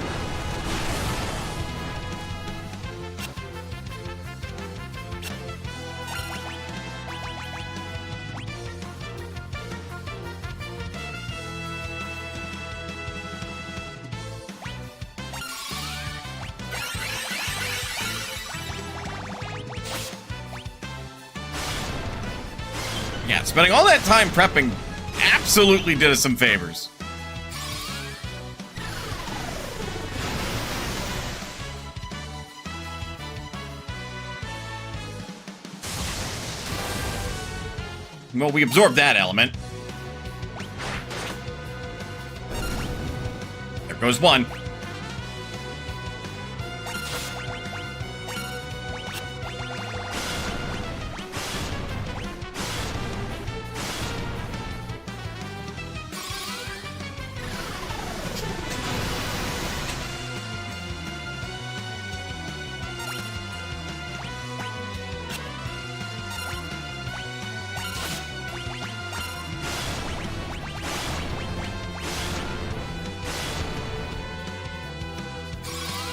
Yeah, spending all that time prepping absolutely did us some favors. Well, we absorbed that element. There goes one.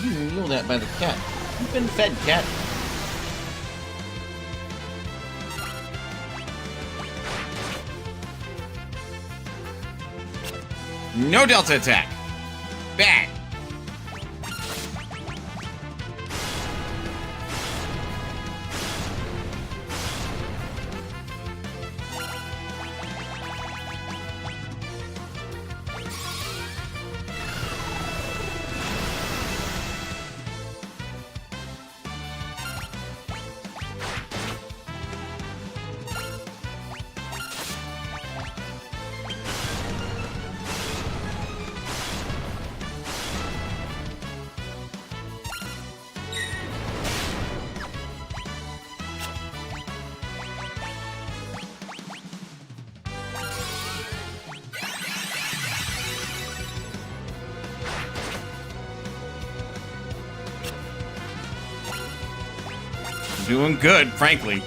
You know that by the cat. You've been fed, cat. No Delta Attack. Bad. doing good, frankly.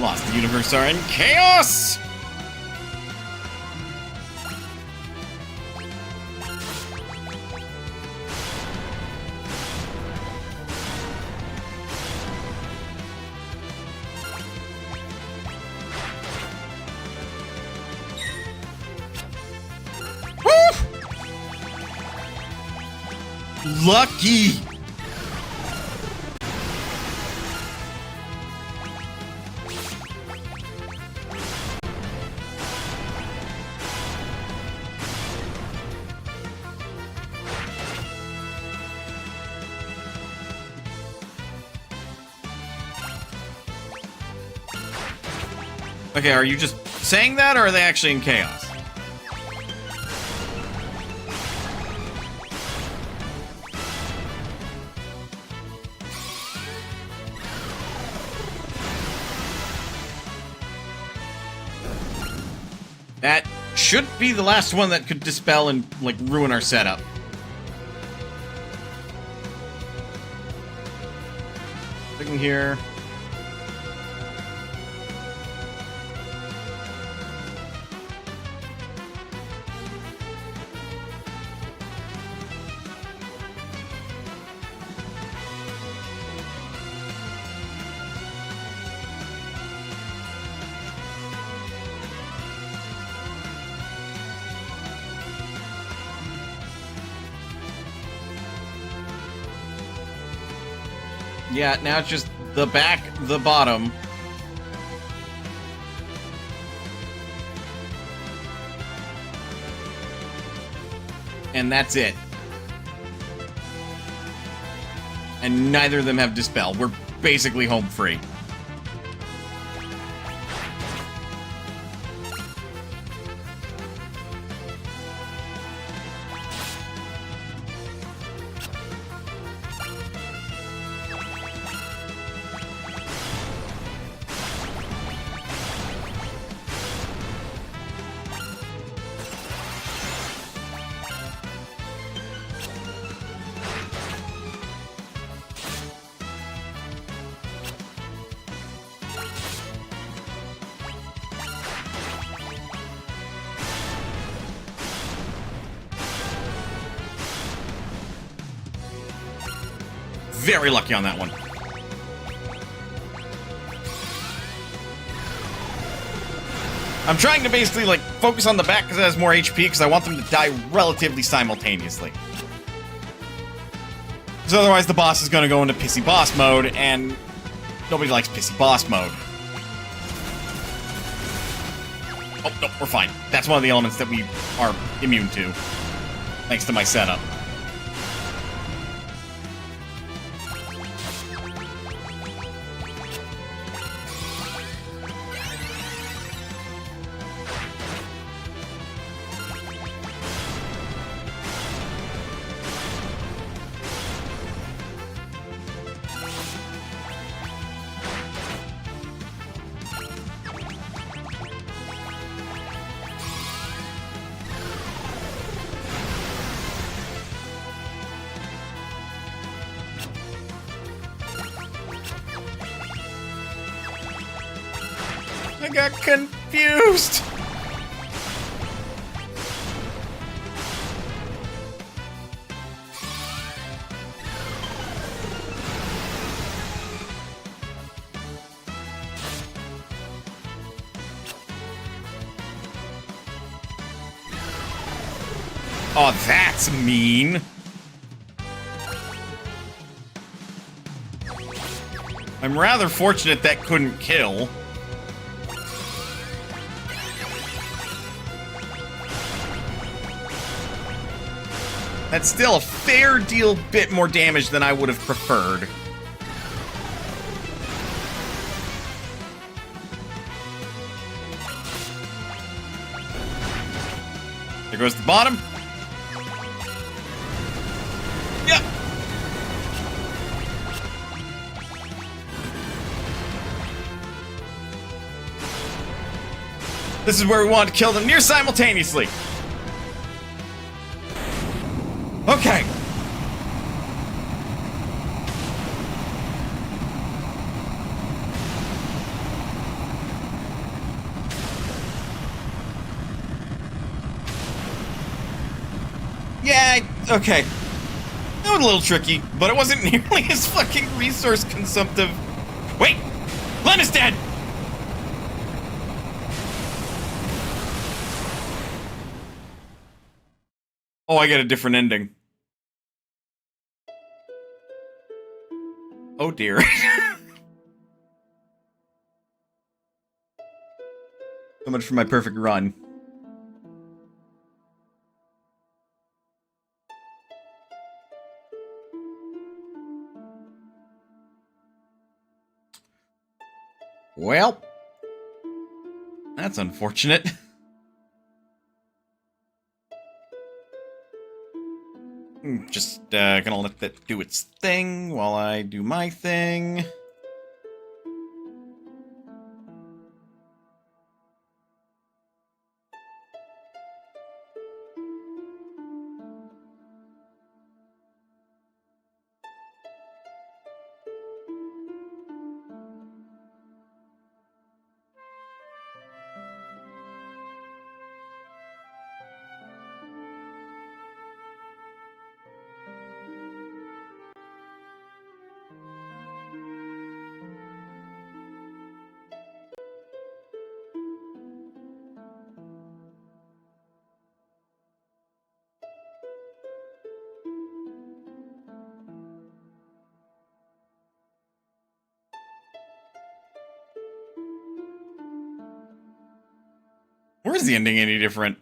Lost the universe are in chaos! Woo! Lucky! Okay, are you just saying that, or are they actually in chaos? That should be the last one that could dispel and, like, ruin our setup. Looking here. Yeah, now it's just the back, the bottom. And that's it. And neither of them have Dispel. We're basically home free. Very lucky on that one. I'm trying to basically, like, focus on the back because it has more HP, because I want them to die relatively simultaneously. Because otherwise the boss is going to go into pissy boss mode, and nobody likes pissy boss mode. Oh, no, we're fine. That's one of the elements that we are immune to, thanks to my setup. I got confused! Oh, that's mean! I'm rather fortunate that couldn't kill. That's still a fair deal bit more damage than I would have preferred. There goes the bottom. Yep. This is where we want to kill them near simultaneously. Okay. Yeah, okay. That was a little tricky, but it wasn't nearly as fucking resource consumptive. Wait! Len is dead! Oh, I get a different ending. Oh dear. So much for my perfect run. Well, that's unfortunate. Just gonna let that do its thing while I do my thing. Where's the ending any different?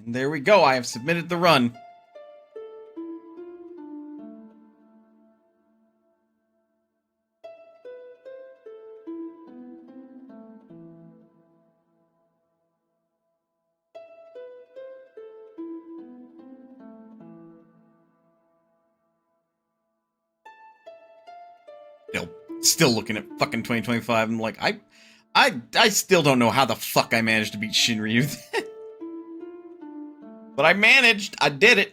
And there we go, I have submitted the run. Still looking at fucking 2025 and like, I still don't know how the fuck I managed to beat Shinryu. But I managed, I did it.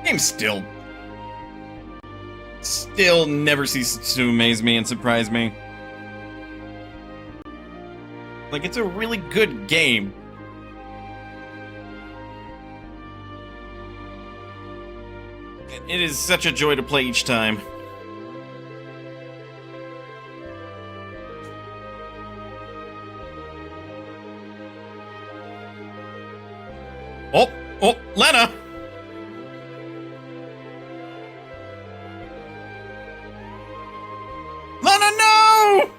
Game still never ceases to amaze me and surprise me. Like, it's a really good game. It is such a joy to play each time. Oh, Lena! Lena, no!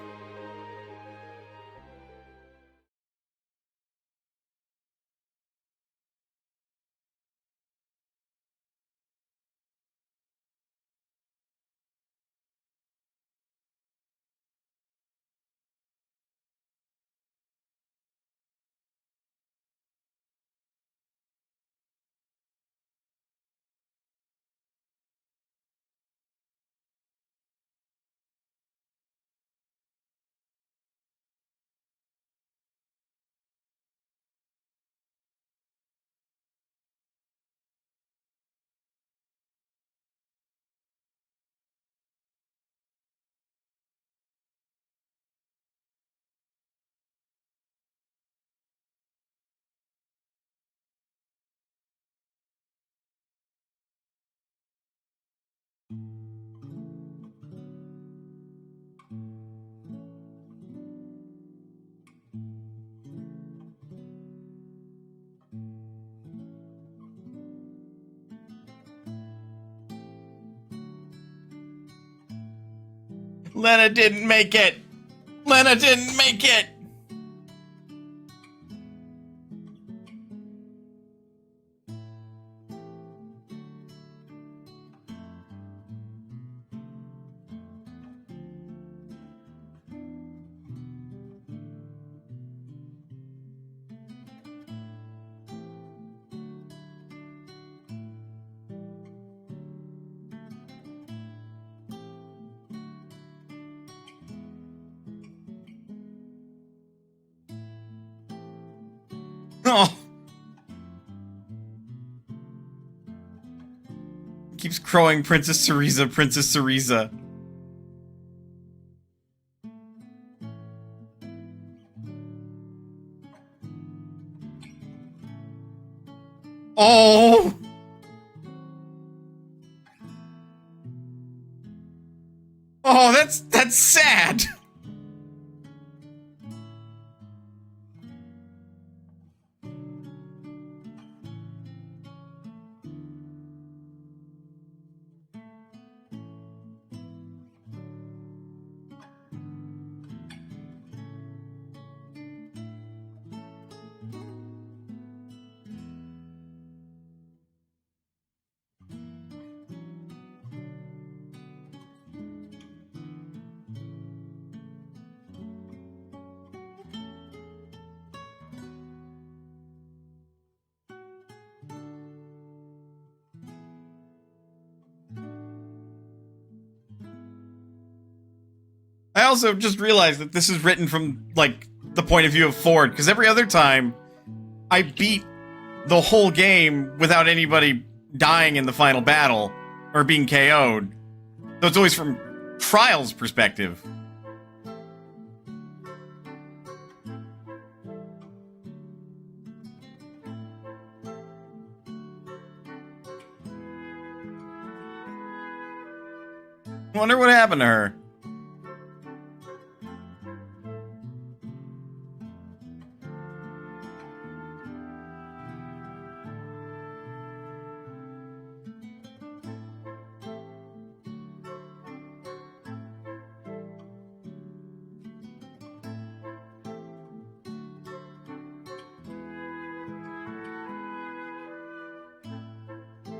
Lena didn't make it! Lena didn't make it! Oh! Keeps crowing Princess Cereza, Princess Cereza. Oh! Oh, that's sad! I also just realized that this is written from, like, the point of view of Ford, because every other time, I beat the whole game without anybody dying in the final battle, or being KO'd. So it's always from Trial's perspective. Wonder what happened to her.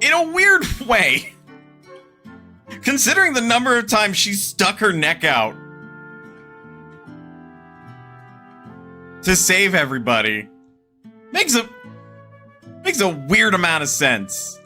In a weird way. Considering the number of times she stuck her neck out to save everybody, makes a weird amount of sense.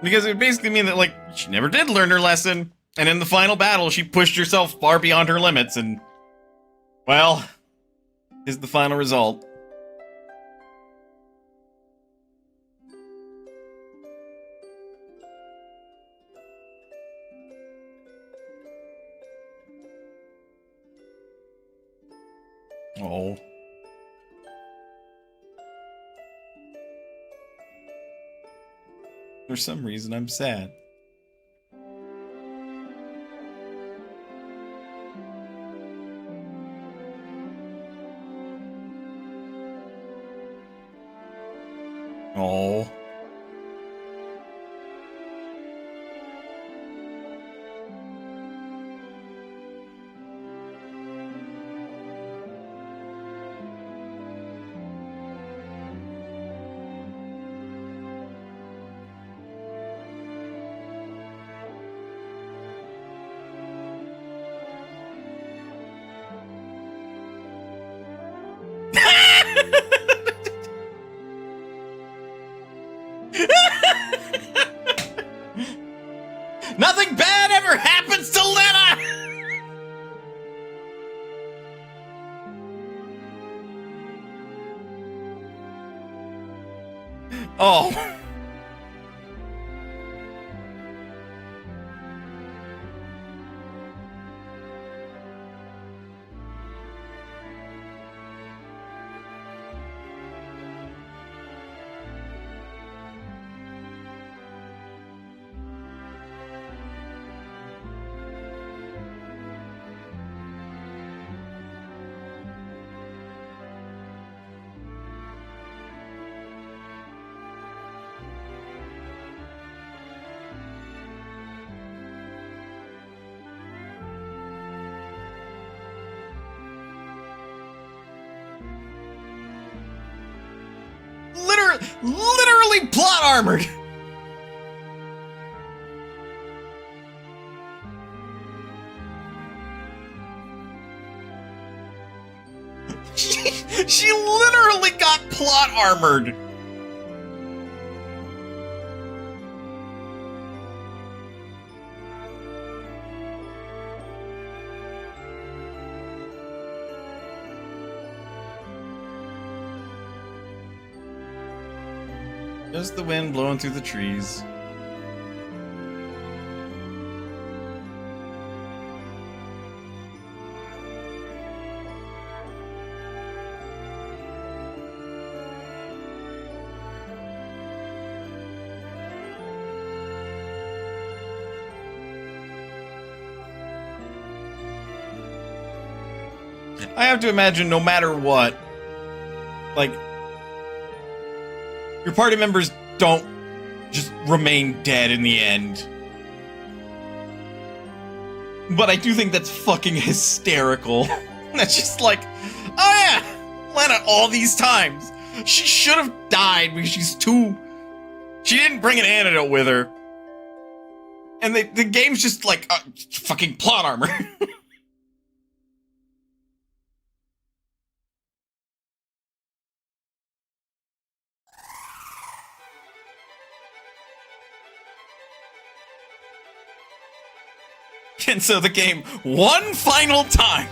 Because it would basically mean that, like, she never did learn her lesson, and in the final battle, she pushed herself far beyond her limits, and, well, is the final result. Oh. For some reason, I'm sad. Oh. Nothing bad ever happens to Lena! Oh. Literally plot armored. She literally got plot armored. Just the wind blowing through the trees. I have to imagine no matter what, like, your party members don't just remain dead in the end. But I do think that's fucking hysterical. That's just like, oh yeah, Lena all these times. She should have died because she's too... She didn't bring an antidote with her. And the game's just like, fucking plot armor. And so the game, one final time,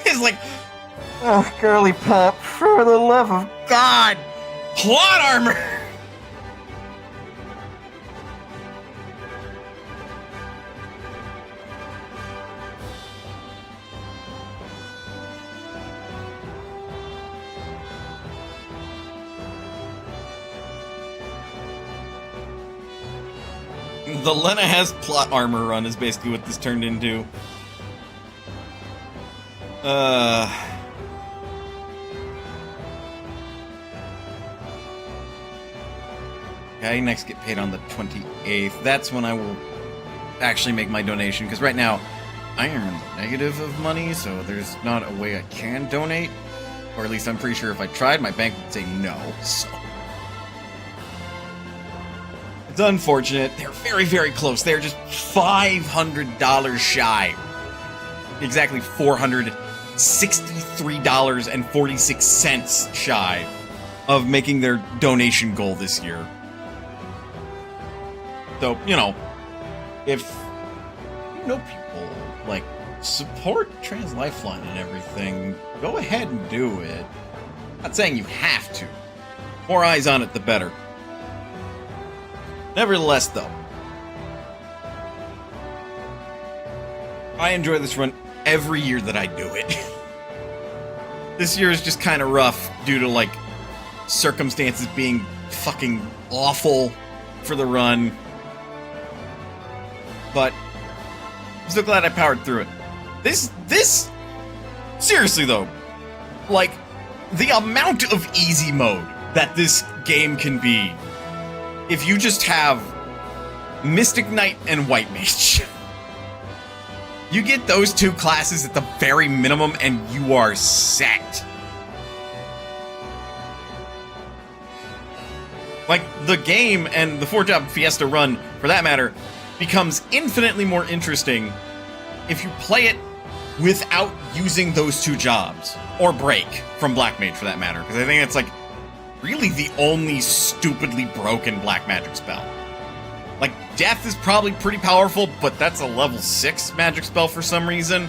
is like, oh, girly pop, for the love of God, plot armor! The Lena has plot armor run is basically what this turned into. I next get paid on the 28th. That's when I will actually make my donation, because right now I am in the negative of money, so there's not a way I can donate. Or at least I'm pretty sure if I tried, my bank would say no, so... It's unfortunate. They're very, very close. They're just $500 shy. Exactly $463.46 shy of making their donation goal this year. So, you know, if you know people, like, support Trans Lifeline and everything, go ahead and do it. I'm not saying you have to. More eyes on it, the better. Nevertheless, though, I enjoy this run every year that I do it. This year is just kind of rough due to, like, circumstances being fucking awful for the run. But I'm so glad I powered through it. This, seriously though, like, the amount of easy mode that this game can be if you just have Mystic Knight and White Mage. You get those two classes at the very minimum and you are set. Like, the game and the Four Job Fiesta run, for that matter, becomes infinitely more interesting if you play it without using those two jobs. Or break from Black Mage, for that matter. Because I think it's, like, really the only stupidly broken black magic spell. Like, Death is probably pretty powerful, but that's a level 6 magic spell for some reason.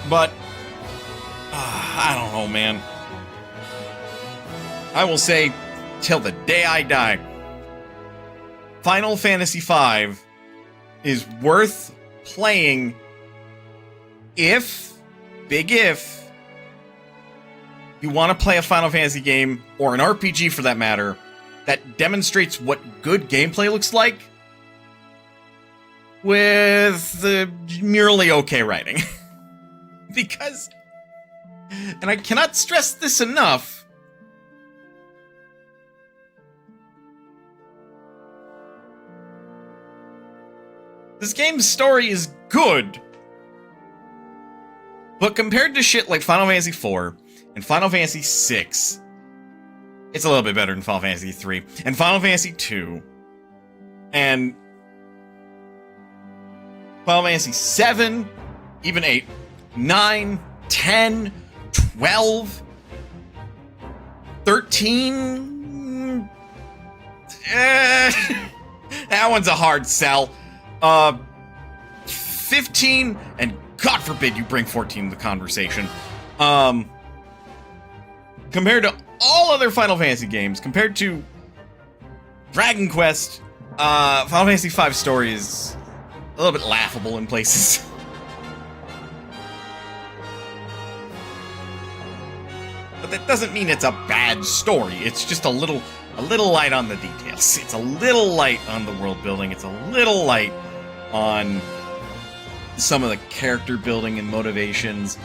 But, I don't know, man. I will say, till the day I die, Final Fantasy V is worth playing if, big if, you want to play a Final Fantasy game, or an RPG for that matter, that demonstrates what good gameplay looks like with merely okay writing. Because, and I cannot stress this enough, this game's story is good, but compared to shit like Final Fantasy IV and Final Fantasy VI, it's a little bit better than Final Fantasy III, and Final Fantasy II, and Final Fantasy VII, even 8, 9, 10, 12, 13... that one's a hard sell. 15, and God forbid you bring 14 to the conversation. Compared to all other Final Fantasy games, compared to Dragon Quest, Final Fantasy V story is a little bit laughable in places. But that doesn't mean it's a bad story. It's just a little light on the details. It's a little light on the world building. It's a little light on some of the character building and motivations.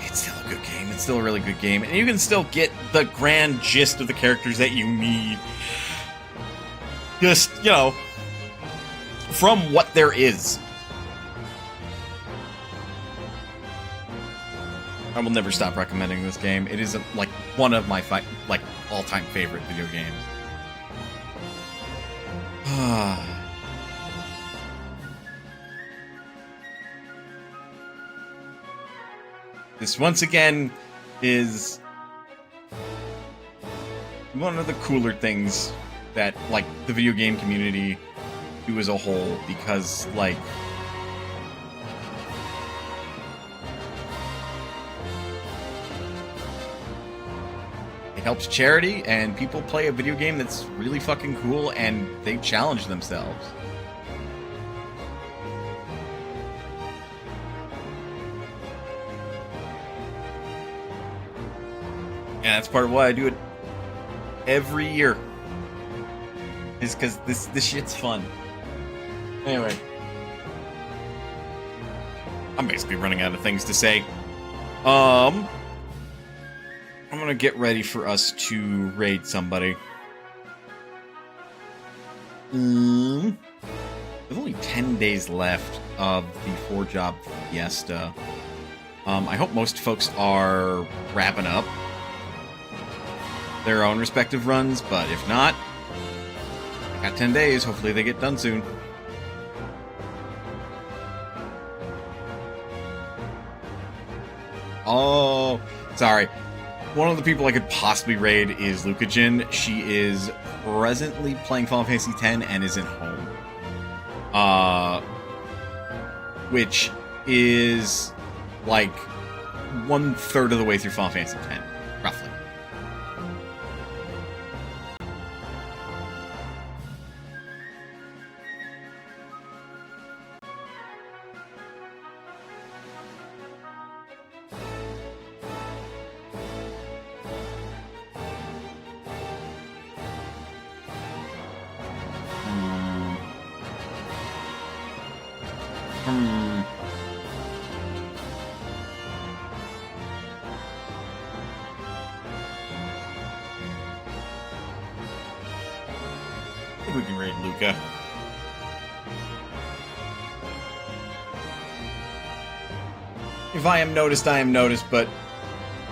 It's still a good game. It's still a really good game. And you can still get the grand gist of the characters that you need. Just, you know, from what there is. I will never stop recommending this game. It is like one of my all-time favorite video games. This once again is one of the cooler things that like the video game community do as a whole, because like it helps charity, and people play a video game that's really fucking cool, and they challenge themselves. And that's part of why I do it every year. Is because this shit's fun. Anyway. I'm basically running out of things to say. I'm gonna get ready for us to raid somebody. There's only 10 days left of the Four Job Fiesta. I hope most folks are wrapping up their own respective runs, but if not, I got 10 days. Hopefully they get done soon. Oh, sorry. One of the people I could possibly raid is Lucajin. She is presently playing Final Fantasy X and isn't home. Which is like 1/3 of the way through Final Fantasy X, roughly. I think we can raid Luca. If I am noticed, I am noticed, but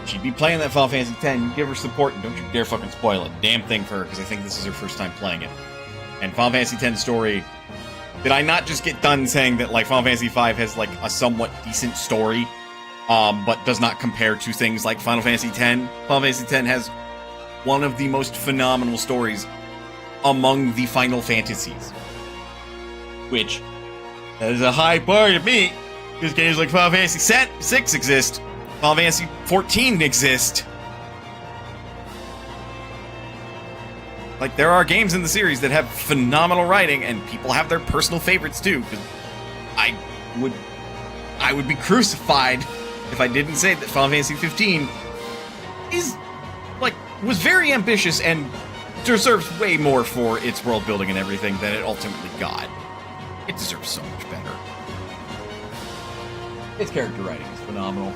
she'd be playing that Final Fantasy X. You give her support, and don't you dare fucking spoil a damn thing for her, because I think this is her first time playing it. And Final Fantasy X story... Did I not just get done saying that, like, Final Fantasy V has, like, a somewhat decent story, but does not compare to things like Final Fantasy X? Final Fantasy X has one of the most phenomenal stories among the Final Fantasies. Which, that is a high bar to meet, because games like Final Fantasy VI exist, Final Fantasy XIV exist. Like, there are games in the series that have phenomenal writing, and people have their personal favorites too. Because I would be crucified if I didn't say that Final Fantasy XV was very ambitious and deserves way more for its world building and everything than it ultimately got. It deserves so much better. Its character writing is phenomenal.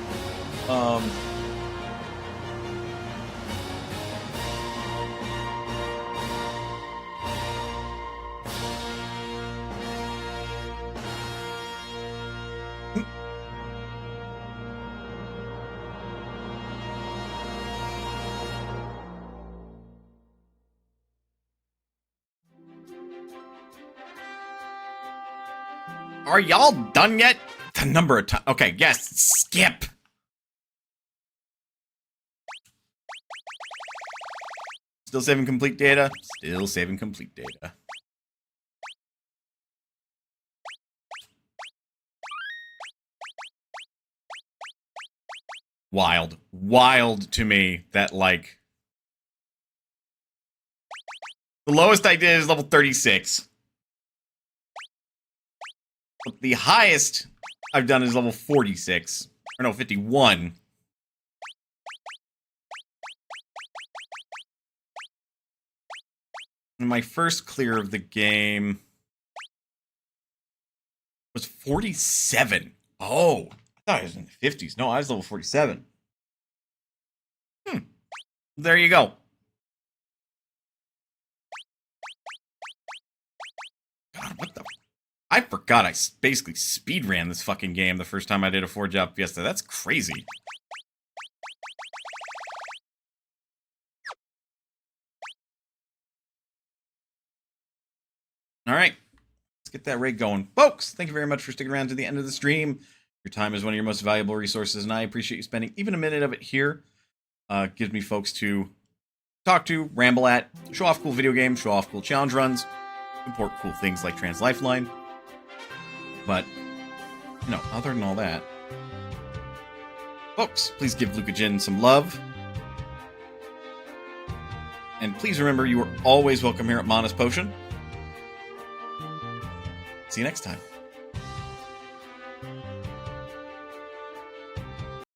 Are y'all done yet? The number of times. Okay, yes, skip. Still saving complete data? Still saving complete data. Wild. Wild to me that, like... The lowest I did is level 36. But the highest I've done is level 46. Or no, 51. And my first clear of the game was 47. Oh, I thought I was in the 50s. No, I was level 47. There you go. God, what the... I forgot I basically speedran this fucking game the first time I did a 4 Job Fiesta. That's crazy. Alright. Let's get that raid going. Folks, thank you very much for sticking around to the end of the stream. Your time is one of your most valuable resources, and I appreciate you spending even a minute of it here. Gives me folks to talk to, ramble at, show off cool video games, show off cool challenge runs, import cool things like Trans Lifeline. But, you know, other than all that, folks, please give Lucajin some love. And please remember, you are always welcome here at Mona's Potion. See you next time.